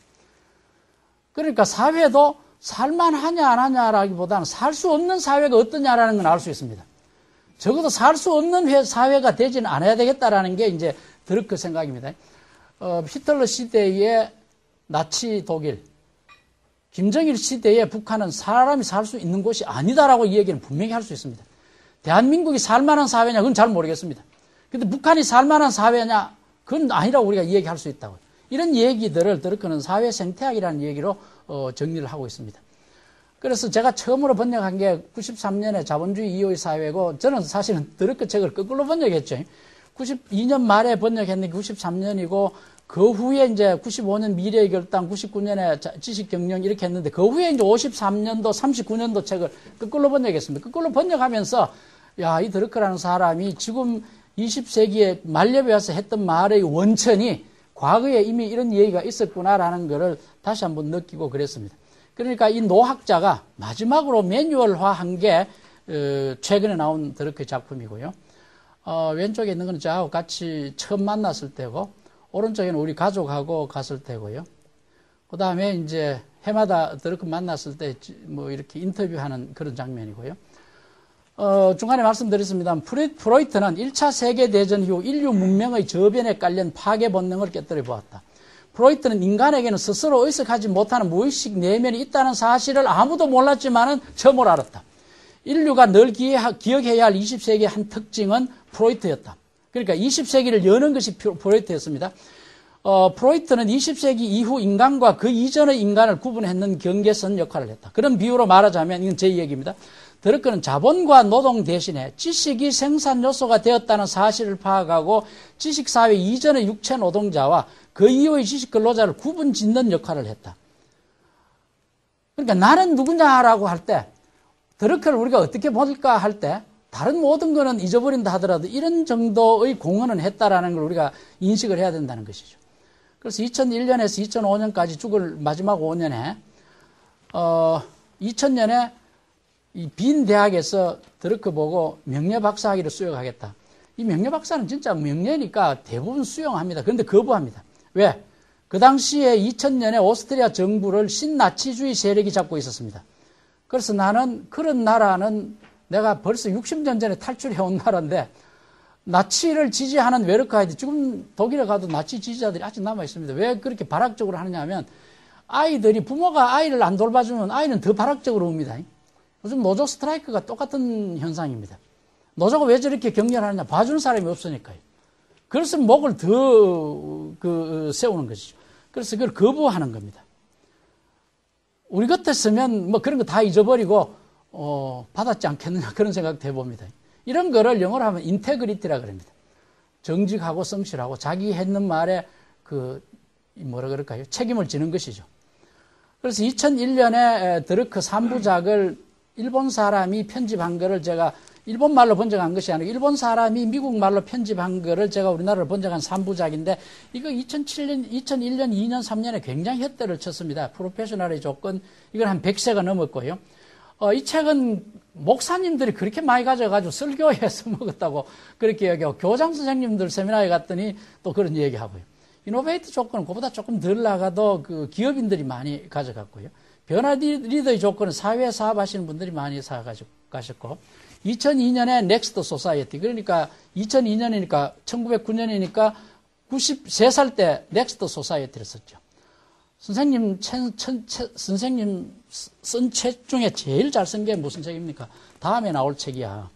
그러니까 사회도 살만하냐 안 하냐라기보다는 살 수 없는 사회가 어떠냐라는 건 알 수 있습니다. 적어도 살 수 없는 사회가 되지는 않아야 되겠다라는 게 이제 드러크 생각입니다. 히틀러 시대의 나치 독일, 김정일 시대의 북한은 사람이 살 수 있는 곳이 아니다라고 이 얘기는 분명히 할 수 있습니다. 대한민국이 살만한 사회냐? 그건 잘 모르겠습니다. 근데 북한이 살만한 사회냐? 그건 아니라고 우리가 이야기할 수 있다고요. 이런 얘기들을 드러크는 사회 생태학이라는 얘기로 정리를 하고 있습니다. 그래서 제가 처음으로 번역한 게 93년에 자본주의 이후의 사회고 저는 사실은 드러크 책을 거꾸로 번역했죠. 92년 말에 번역했는데 93년이고 그 후에 이제 95년 미래의 결단, 99년에 지식 경영 이렇게 했는데 그 후에 이제 53년도, 39년도 책을 거꾸로 번역했습니다. 거꾸로 번역하면서 이 드러크라는 사람이 지금 20세기에 말렙에 와서 했던 말의 원천이 과거에 이미 이런 얘기가 있었구나라는 것을 다시 한번 느끼고 그랬습니다. 그러니까 이 노학자가 마지막으로 매뉴얼화한 게 최근에 나온 드러크의 작품이고요. 왼쪽에 있는 건 저하고 같이 처음 만났을 때고, 오른쪽에는 우리 가족하고 갔을 때고요. 그 다음에 이제 해마다 드러크 만났을 때 뭐 이렇게 인터뷰하는 그런 장면이고요. 중간에 말씀드렸습니다. 프로이트는 1차 세계대전 이후 인류 문명의 저변에 깔린 파괴 본능을 깨뜨려 보았다. 프로이트는 인간에게는 스스로 의식하지 못하는 무의식 내면이 있다는 사실을 아무도 몰랐지만은 처음으로 알았다. 인류가 늘 기억해야 할 20세기의 한 특징은 프로이트였다. 그러니까 20세기를 여는 것이 프로이트였습니다. 프로이트는 20세기 이후 인간과 그 이전의 인간을 구분하는 경계선 역할을 했다. 그런 비유로 말하자면, 이건 제 얘기입니다. 드러크는 자본과 노동 대신에 지식이 생산 요소가 되었다는 사실을 파악하고 지식사회 이전의 육체 노동자와 그 이후의 지식 근로자를 구분 짓는 역할을 했다. 그러니까 나는 누구냐라고 할 때, 드러크를 우리가 어떻게 볼까 할 때, 다른 모든 거는 잊어버린다 하더라도 이런 정도의 공헌은 했다라는 걸 우리가 인식을 해야 된다는 것이죠. 그래서 2001년에서 2005년까지 죽을 마지막 5년에 2000년에 이 빈 대학에서 드러크 보고 명예 박사학위를 수여하겠다. 이 명예 박사는 진짜 명예니까 대부분 수용합니다. 그런데 거부합니다. 왜? 그 당시에 2000년에 오스트리아 정부를 신나치주의 세력이 잡고 있었습니다. 그래서 나는 그런 나라는 내가 벌써 60년 전에 탈출해온 나라인데 나치를 지지하는 외르카이드, 지금 독일에 가도 나치 지지자들이 아직 남아 있습니다. 왜 그렇게 발악적으로 하느냐 하면 아이들이, 부모가 아이를 안 돌봐주면 아이는 더 발악적으로 옵니다. 요즘 노조 스트라이크가 똑같은 현상입니다. 노조가 왜 저렇게 격렬하느냐? 봐주는 사람이 없으니까요. 그래서 목을 더 세우는 것이죠. 그래서 그걸 거부하는 겁니다. 우리 같았으면 뭐 그런 거 다 잊어버리고 받았지 않겠느냐, 그런 생각도 해봅니다. 이런 거를 영어로 하면 인테그리티라 그럽니다. 정직하고 성실하고 자기 했는 말에 뭐라 그럴까요? 책임을 지는 것이죠. 그래서 2001년에 드러크 3부작을 일본 사람이 편집한 거를 제가 일본 말로 번역한 것이 아니고 일본 사람이 미국 말로 편집한 거를 제가 우리나라로 번역한 3부작인데 이거 2001년, 2년, 3년에 굉장히 헛되를 쳤습니다. 프로페셔널의 조건, 이건 한 100세가 넘었고요. 이 책은 목사님들이 그렇게 많이 가져가지고 설교에 써먹었다고 그렇게 얘기하고 교장 선생님들 세미나에 갔더니 또 그런 얘기하고요. 이노베이트 조건은 그보다 조금 덜 나가도 그 기업인들이 많이 가져갔고요. 변화 리더의 조건은 사회 사업 하시는 분들이 많이 가셨고 2002년에 넥스트 소사이어티, 그러니까 2002년이니까 1909년이니까 93살 때 넥스트 소사이어티를 썼죠. 선생님 쓴 책 중에 제일 잘 쓴 게 무슨 책입니까? 다음에 나올 책이야.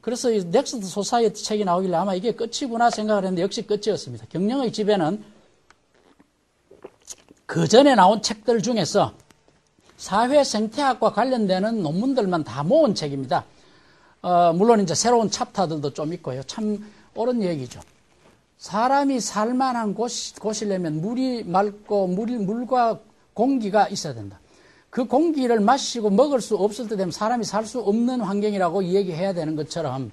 그래서 이 넥스트 소사이어티 책이 나오길래 아마 이게 끝이구나 생각을 했는데 역시 끝이었습니다. 경영의 지배는 그 전에 나온 책들 중에서 사회 생태학과 관련되는 논문들만 다 모은 책입니다. 물론 이제 새로운 챕터들도 좀 있고요. 참 옳은 얘기죠. 사람이 살만한 곳이려면 물이 맑고 물과 공기가 있어야 된다. 그 공기를 마시고 먹을 수 없을 때 되면 사람이 살 수 없는 환경이라고 얘기해야 되는 것처럼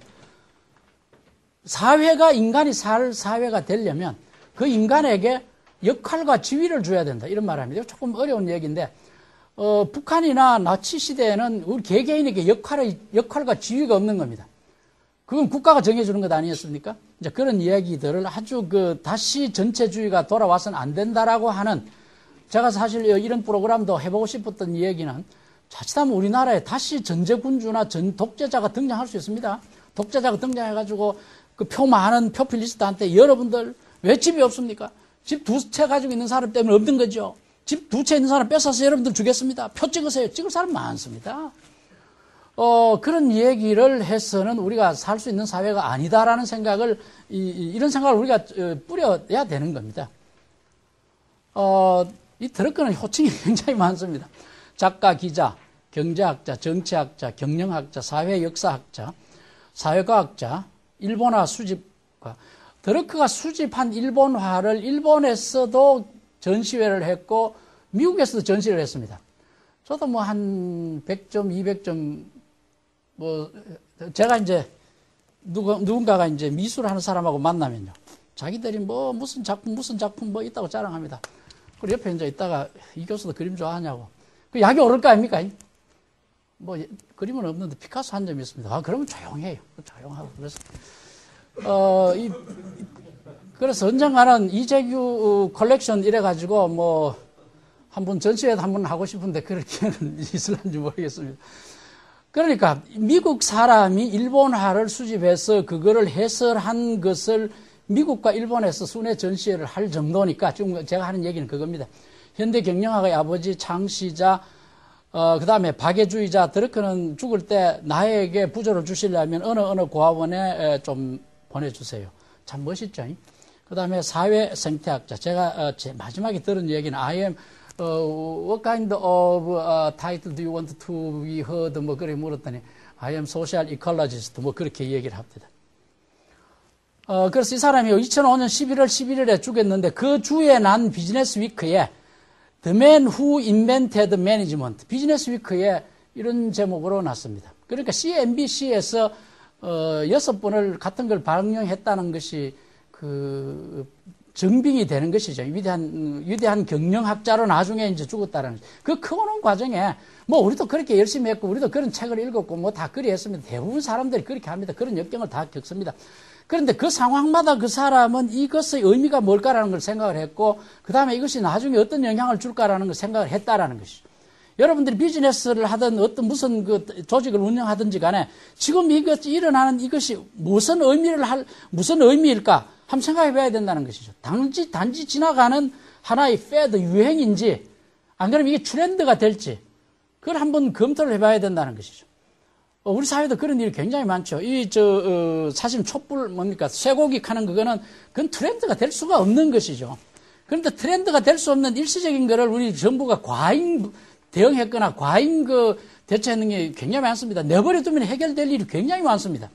사회가 인간이 살 사회가 되려면 그 인간에게 역할과 지위를 줘야 된다. 이런 말을 합니다. 조금 어려운 얘기인데 북한이나 나치 시대에는 우리 개개인에게 역할과 지위가 없는 겁니다. 그건 국가가 정해주는 것 아니었습니까? 이제 그런 이야기들을 아주 다시 전체주의가 돌아와서는 안 된다라고 하는, 제가 사실 이런 프로그램도 해보고 싶었던 얘기는 자칫하면 우리나라에 다시 전제군주나 독재자가 등장할 수 있습니다. 독재자가 등장해가지고 그 표 많은 표필리스트한테 여러분들 왜 집이 없습니까? 집 2채 가지고 있는 사람 때문에 없는 거죠. 집 2채 있는 사람 뺏어서 여러분들 주겠습니다. 표 찍으세요. 찍을 사람 많습니다. 그런 얘기를 해서는 우리가 살 수 있는 사회가 아니다라는 생각을, 이런 생각을 우리가 뿌려야 되는 겁니다. 이 드러크는 호칭이 굉장히 많습니다. 작가, 기자, 경제학자, 정치학자, 경영학자, 사회역사학자, 사회과학자, 일본화 수집가. 드러크가 수집한 일본화를 일본에서도 전시회를 했고 미국에서도 전시를 했습니다. 저도 뭐 한 100점, 200점, 제가 이제 누군가가 이제 미술하는 사람하고 만나면요. 자기들이 무슨 작품 있다고 자랑합니다. 그리고 옆에 이제 있다가 이 교수도 그림 좋아하냐고. 그 약이 오를 거 아닙니까? 뭐 그림은 없는데 피카소 한 점이 있습니다. 아, 그러면 조용해요. 조용하고. 그래서 그래서 언젠가는 이재규 컬렉션 이래가지고 뭐 한번 전시회도 한번 하고 싶은데 그렇게는 있을런지 모르겠습니다. 그러니까 미국 사람이 일본화를 수집해서 그거를 해설한 것을 미국과 일본에서 순회 전시회를 할 정도니까 지금 제가 하는 얘기는 그겁니다. 현대 경영학의 아버지 창시자, 그 다음에 박애주의자 드러크는 죽을 때 나에게 부조를 주시려면 어느 고아원에 좀 보내주세요. 참 멋있죠. 그 다음에 사회 생태학자. 제가 제 마지막에 들은 얘기는 I am what kind of title do you want to be heard? 뭐 그렇게 물었더니 I am social ecologist. 뭐 그렇게 얘기를 합니다. 그래서 이 사람이 2005년 11월 11일에 죽였는데 그 주에 난 비즈니스 위크에 The Man Who Invented Management, 비즈니스 위크에 이런 제목으로 났습니다. 그러니까 CNBC에서 6번을 같은 걸 방영했다는 것이 증빙이 되는 것이죠. 위대한 경영학자로 나중에 이제 죽었다는 것이. 그 크는 과정에 뭐 우리도 그렇게 열심히 했고 우리도 그런 책을 읽었고 뭐 다 그리 했습니다. 대부분 사람들이 그렇게 합니다. 그런 역경을 다 겪습니다. 그런데 그 상황마다 그 사람은 이것의 의미가 뭘까라는 걸 생각을 했고 그 다음에 이것이 나중에 어떤 영향을 줄까라는 걸 생각을 했다라는 것이죠. 여러분들이 비즈니스를 하든 어떤 무슨 그 조직을 운영하든지 간에 지금 일어나는 이것이 무슨 의미일까? 한번 생각해 봐야 된다는 것이죠. 단지 지나가는 하나의 패드, 유행인지, 안 그러면 이게 트렌드가 될지, 그걸 한번 검토를 해 봐야 된다는 것이죠. 우리 사회도 그런 일이 굉장히 많죠. 사실 촛불 뭡니까? 쇠고기 카는 그건 트렌드가 될 수가 없는 것이죠. 그런데 트렌드가 될 수 없는 일시적인 거를 우리 정부가 과잉 대응했거나 과잉 대처하는 게 굉장히 많습니다. 내버려 두면 해결될 일이 굉장히 많습니다.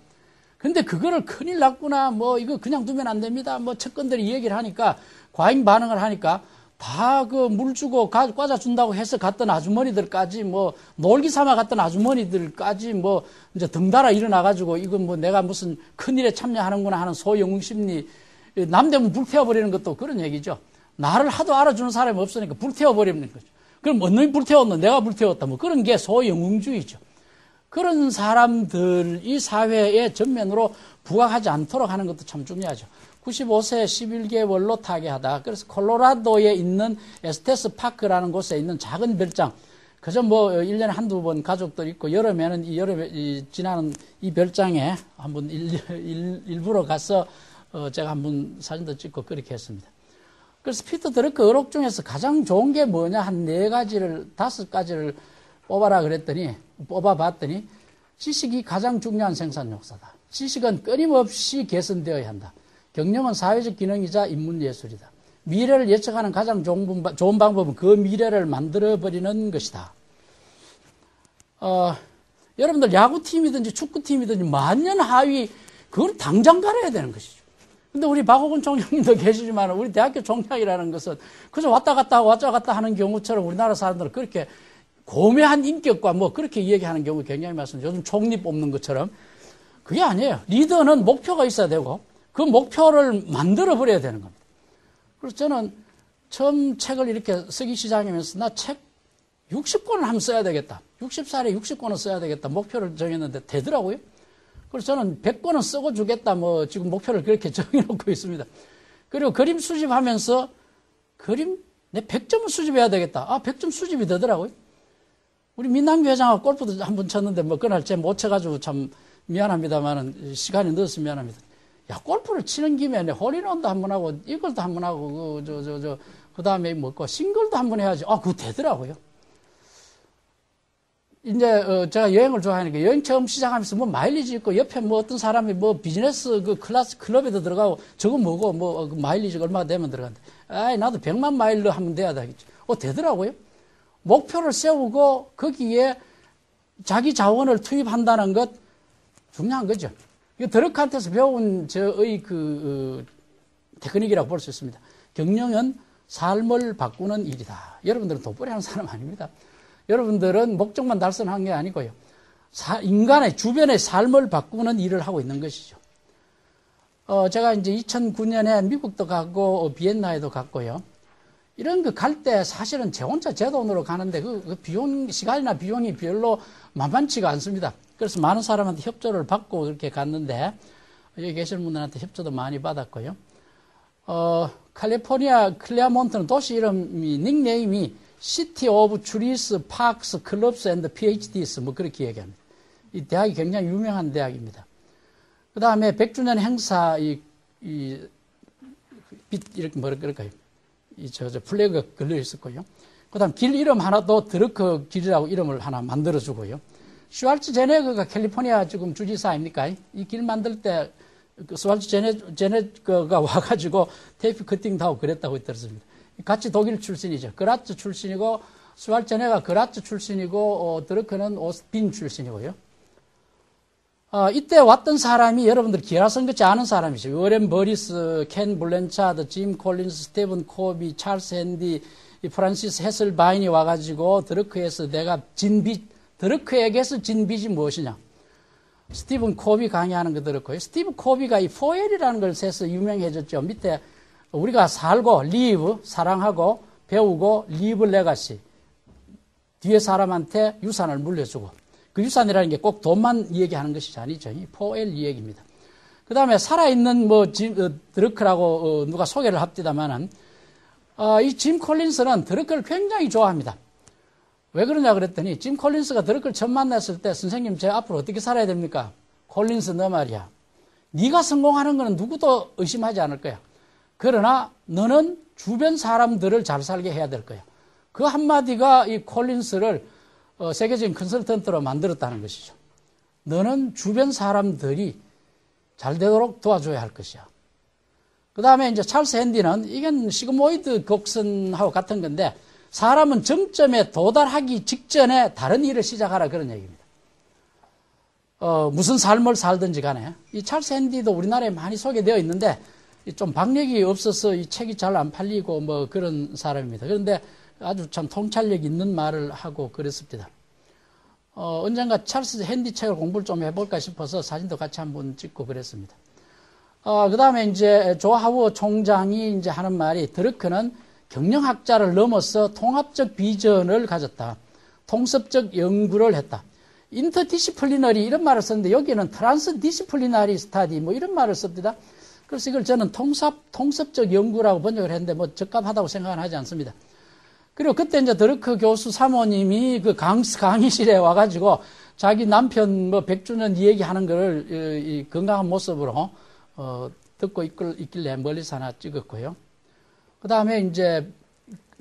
근데 그거를 큰일 났구나, 뭐, 이거 그냥 두면 안 됩니다. 뭐, 측근들이 얘기를 하니까, 과잉 반응을 하니까, 다 물 주고 과자 준다고 해서 갔던 아주머니들까지, 뭐, 놀기 삼아 갔던 아주머니들까지, 뭐, 이제 덩달아 일어나가지고, 이건 뭐 내가 무슨 큰일에 참여하는구나 하는 소영웅 심리, 남대문 불태워버리는 것도 그런 얘기죠. 나를 하도 알아주는 사람이 없으니까 불태워버리는 거죠. 그럼 놈이 불태웠노? 내가 불태웠다. 뭐 그런 게 소영웅주의죠. 그런 사람들이 사회의 전면으로 부각하지 않도록 하는 것도 참 중요하죠. 95세 11개월로 타계하다. 그래서 콜로라도에 있는 에스테스 파크라는 곳에 있는 작은 별장. 그저 뭐 1년에 한두 번 가족들 있고 여름에는 여름에 지나는 이 별장에 한번 일부러 가서 제가 한번 사진도 찍고 그렇게 했습니다. 그래서 피터 드러크 의록 중에서 가장 좋은 게 뭐냐 한 5가지를 뽑아봤더니 지식이 가장 중요한 생산 요소다. 지식은 끊임없이 개선되어야 한다. 경영은 사회적 기능이자 인문예술이다. 미래를 예측하는 가장 좋은 방법은 그 미래를 만들어버리는 것이다. 여러분들 야구팀이든지 축구팀이든지 만년 하위 그걸 당장 가려야 되는 것이죠. 근데 우리 박호근 총장님도 계시지만 우리 대학교 총장이라는 것은 그저 왔다 갔다 하는 경우처럼 우리나라 사람들은 그렇게 고매한 인격과 뭐 그렇게 얘기하는 경우 굉장히 많습니다. 요즘 총리 뽑는 것처럼. 그게 아니에요. 리더는 목표가 있어야 되고 그 목표를 만들어버려야 되는 겁니다. 그래서 저는 처음 책을 이렇게 쓰기 시작하면서 나 책 60권을 한번 써야 되겠다. 60살에 60권을 써야 되겠다. 목표를 정했는데 되더라고요. 그래서 저는 100권은 쓰고 주겠다. 뭐 지금 목표를 그렇게 정해놓고 있습니다. 그리고 그림 수집하면서 내 100점을 수집해야 되겠다. 100점 수집이 되더라고요. 우리 민남규 회장하고 골프도 한번 쳤는데 뭐 그날 제 못 쳐가지고 참 미안합니다만은 시간이 늦어서 미안합니다. 야, 골프를 치는 김에 홀인원도 한번 하고 이걸도 한번 하고 그 다음에 뭐고 싱글도 한번 해야지. 그거 되더라고요. 이제 제가 여행을 좋아하니까 여행 처음 시작하면서 뭐 마일리지 있고 옆에 뭐 어떤 사람이 뭐 비즈니스 그 클래스 클럽에도 들어가고 저거 뭐고 뭐 마일리지가 얼마가 되면 들어간대. 나도 100만 마일로 하면 돼야 되겠지. 되더라고요. 목표를 세우고 거기에 자기 자원을 투입한다는 것 중요한 거죠. 이거 드러크한테서 배운 저의 테크닉이라고 볼 수 있습니다. 경영은 삶을 바꾸는 일이다. 여러분들은 돋보리 하는 사람 아닙니다. 여러분들은 목적만 달성한 게 아니고요. 인간의 주변의 삶을 바꾸는 일을 하고 있는 것이죠. 제가 이제 2009년에 미국도 가고 비엔나에도 갔고요. 이런 거 갈 때 사실은 제 혼자 제 돈으로 가는데 그 비용, 시간이나 비용이 별로 만만치가 않습니다. 그래서 많은 사람한테 협조를 받고 그렇게 갔는데, 여기 계시는 분들한테 협조도 많이 받았고요. 캘리포니아 클레어몬트는 도시 이름이, 닉네임이 시티 오브 트리스, 파크스, 클럽스 앤드 PhDs, 뭐 그렇게 얘기합니다. 이 대학이 굉장히 유명한 대학입니다. 그 다음에 100주년 행사, 이렇게 뭐라 그럴까요? 플래그가 걸려 있었고요. 그 다음 길 이름 하나도 드러크 길이라고 이름을 하나 만들어주고요. 슈왈츠 제네거가 캘리포니아 지금 주지사 아닙니까? 이 길 만들 때 슈왈츠 제네거가 와가지고 테이프 커팅도 하고 그랬다고 들었습니다. 같이 독일 출신이죠. 그라츠 출신이고, 슈왈츠 제네가 그라츠 출신이고, 드러크는 오스틴 출신이고요. 이때 왔던 사람이 여러분들 기라성 같지 않은 사람이죠. 워렌 버리스, 켄 블렌차드, 짐 콜린스, 스티븐 코비, 찰스 핸디, 프란시스 헤슬바인이 와가지고 드러크에서 내가 드러크에게서 진 빚이 무엇이냐. 스티븐 코비 강의하는 거 들었고요. 스티븐 코비가 이 4L이라는 걸 세서 유명해졌죠. 밑에 우리가 살고, live, 사랑하고, 배우고, leave legacy. 뒤에 사람한테 유산을 물려주고. 그 유산이라는 게 꼭 돈만 얘기하는 것이 아니죠. 이 4L 이야기입니다. 그 다음에 살아있는 드러크라고 누가 소개를 합디다마는, 이 짐 콜린스는 드러크를 굉장히 좋아합니다. 왜 그러냐 그랬더니, 짐 콜린스가 드러크를 처음 만났을 때, 선생님, 제가 앞으로 어떻게 살아야 됩니까? 콜린스, 너 말이야. 네가 성공하는 거는 누구도 의심하지 않을 거야. 그러나 너는 주변 사람들을 잘 살게 해야 될 거야. 그 한마디가 이 콜린스를 세계적인 컨설턴트로 만들었다는 것이죠. 너는 주변 사람들이 잘 되도록 도와줘야 할 것이야. 그 다음에 이제 찰스 핸디는, 이건 시그모이드 곡선하고 같은 건데, 사람은 정점에 도달하기 직전에 다른 일을 시작하라, 그런 얘기입니다. 무슨 삶을 살든지 간에. 이 찰스 핸디도 우리나라에 많이 소개되어 있는데, 좀 박력이 없어서 이 책이 잘 안 팔리고 뭐 그런 사람입니다. 그런데 아주 참 통찰력 있는 말을 하고 그랬습니다. 언젠가 찰스 핸디 책을 공부를 좀 해볼까 싶어서 사진도 같이 한번 찍고 그랬습니다. 그 다음에 이제 조 하워 총장이 이제 하는 말이, 드러크는 경영학자를 넘어서 통합적 비전을 가졌다. 통섭적 연구를 했다. 인터디시플리너리 이런 말을 썼는데, 여기는 트란스디시플리너리 스타디 뭐 이런 말을 씁니다. 그래서 이걸 저는 통섭적 연구라고 번역을 했는데 뭐 적합하다고 생각은 하지 않습니다. 그리고 그때 이제 드러크 교수 사모님이 그 강의실에 와가지고 자기 남편 뭐 100주년 얘기하는 거를 이 건강한 모습으로 듣고 있길래 멀리서 하나 찍었고요. 그 다음에 이제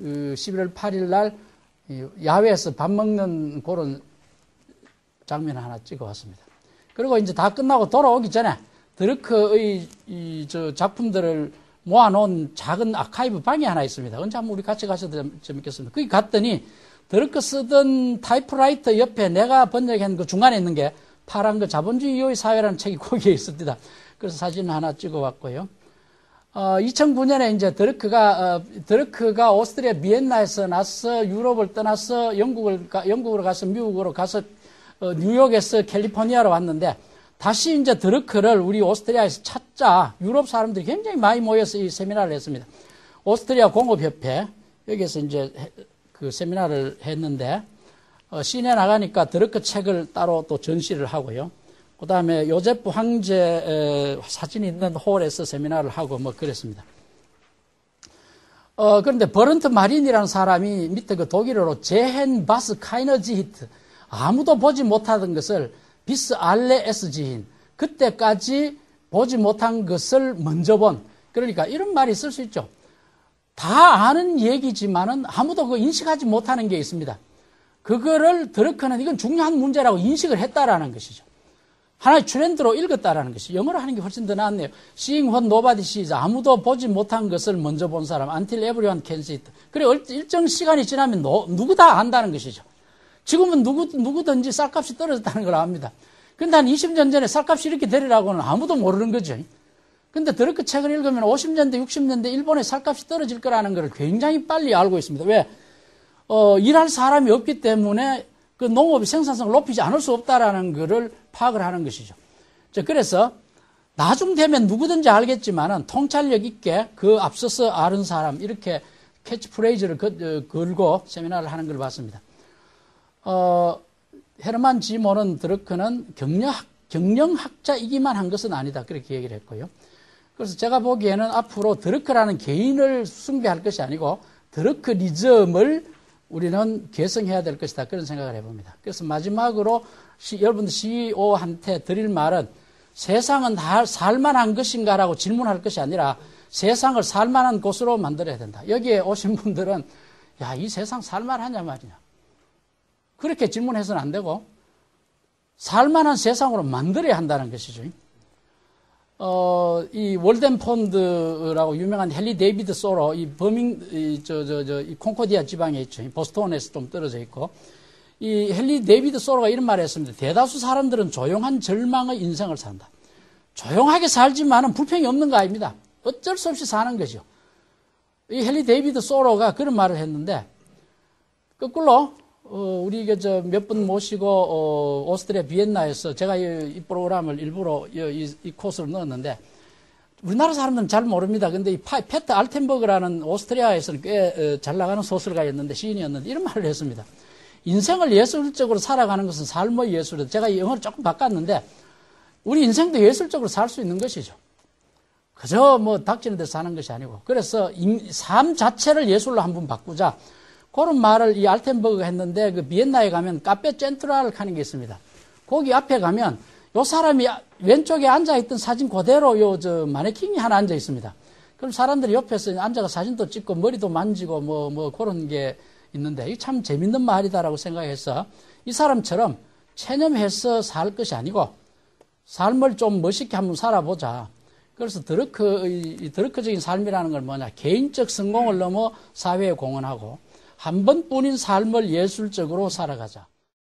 11월 8일 날 야외에서 밥 먹는 그런 장면 하나 찍어왔습니다. 그리고 이제 다 끝나고 돌아오기 전에 드러크의 저 작품들을 모아놓은 작은 아카이브 방이 하나 있습니다. 언제 한번 우리 같이 가셔도 재밌겠습니다. 거기 갔더니 드러크 쓰던 타이프라이터 옆에 내가 번역한 그 중간에 있는 게 파란 그 자본주의 이후의 사회라는 책이 거기에 있습니다. 그래서 사진 하나 찍어왔고요. 2009년에 이제 드러크가 오스트리아 비엔나에서 나서 유럽을 떠나서 영국으로 가서 미국으로 가서 뉴욕에서 캘리포니아로 왔는데, 다시 이제 드러크를 우리 오스트리아에서 찾자 유럽 사람들이 굉장히 많이 모여서 이 세미나를 했습니다. 오스트리아 공업협회, 여기에서 이제 그 세미나를 했는데, 시내 나가니까 드러크 책을 따로 또 전시를 하고요. 그 다음에 요제프 황제 사진이 있는 홀에서 세미나를 하고 뭐 그랬습니다. 그런데 버런트 마린이라는 사람이 밑에 그 독일어로 제헨 바스 카이너지히트, 아무도 보지 못하던 것을 비스 알레 에스 지힌, 그때까지 보지 못한 것을 먼저 본, 그러니까 이런 말이 있을 수 있죠. 다 아는 얘기지만은 아무도 그 인식하지 못하는 게 있습니다. 그거를 드러크는 이건 중요한 문제라고 인식을 했다라는 것이죠. 하나의 트렌드로 읽었다라는 것이, 영어로 하는 게 훨씬 더 낫네요. Seeing what nobody sees, 아무도 보지 못한 것을 먼저 본 사람, until everyone can see it. 그래 일정 시간이 지나면 누구 다 안다는 것이죠. 지금은 누구든지 쌀값이 떨어졌다는 걸 압니다. 근데 한 20년 전에 쌀값이 이렇게 되리라고는 아무도 모르는 거죠. 근데 드러크 책을 읽으면 50년대, 60년대 일본의 쌀값이 떨어질 거라는 걸 굉장히 빨리 알고 있습니다. 왜? 일할 사람이 없기 때문에 그 농업의 생산성을 높이지 않을 수 없다라는 거를 파악을 하는 것이죠. 그래서 나중 되면 누구든지 알겠지만은 통찰력 있게 그 앞서서 아는 사람, 이렇게 캐치프레이즈를 걸고 세미나를 하는 걸 봤습니다. 헤르만 지모는 드러크는 경영학자이기만 한 것은 아니다. 그렇게 얘기를 했고요. 그래서 제가 보기에는 앞으로 드러크라는 개인을 숭배할 것이 아니고 드러크리즘을 우리는 개성해야 될 것이다. 그런 생각을 해봅니다. 그래서 마지막으로 여러분들 CEO한테 드릴 말은 세상은 살만한 것인가라고 질문할 것이 아니라 세상을 살만한 곳으로 만들어야 된다. 여기에 오신 분들은 야, 이 세상 살만하냐 말이냐. 그렇게 질문해서는 안 되고 살만한 세상으로 만들어야 한다는 것이죠. 이 월덴 폰드라고 유명한 헨리 데이비드 소로, 이 이 콩코디아 지방에 있죠. 보스턴에서 좀 떨어져 있고, 이 헨리 데이비드 소로가 이런 말을 했습니다. 대다수 사람들은 조용한 절망의 인생을 산다. 조용하게 살지만은 불평이 없는 거 아닙니다. 어쩔 수 없이 사는 거죠. 이 헨리 데이비드 소로가 그런 말을 했는데, 거꾸로, 우리 몇 분 모시고, 오스트리아 비엔나에서 제가 이 프로그램을 일부러 이 코스로 넣었는데, 우리나라 사람들은 잘 모릅니다. 근데 이 페트 알텐버그라는 오스트리아에서는 꽤 잘 나가는 소설가였는데, 시인이었는데, 이런 말을 했습니다. 인생을 예술적으로 살아가는 것은 삶의 예술이다. 제가 영어를 조금 바꿨는데, 우리 인생도 예술적으로 살 수 있는 것이죠. 그저 닥치는 데서 사는 것이 아니고. 그래서 삶 자체를 예술로 한번 바꾸자. 그런 말을 이 알텐버그가 했는데, 그 비엔나에 가면 카페 젠트랄 하는 게 있습니다. 거기 앞에 가면 요 사람이 왼쪽에 앉아있던 사진 그대로 마네킹이 하나 앉아 있습니다. 그럼 사람들이 옆에서 앉아서 사진도 찍고 머리도 만지고 그런 게 있는데, 이게 참 재밌는 말이다라고 생각해서 이 사람처럼 체념해서 살 것이 아니고 삶을 좀 멋있게 한번 살아보자. 그래서 드러크적인 삶이라는 건 뭐냐. 개인적 성공을 넘어 사회에 공헌하고 한 번뿐인 삶을 예술적으로 살아가자.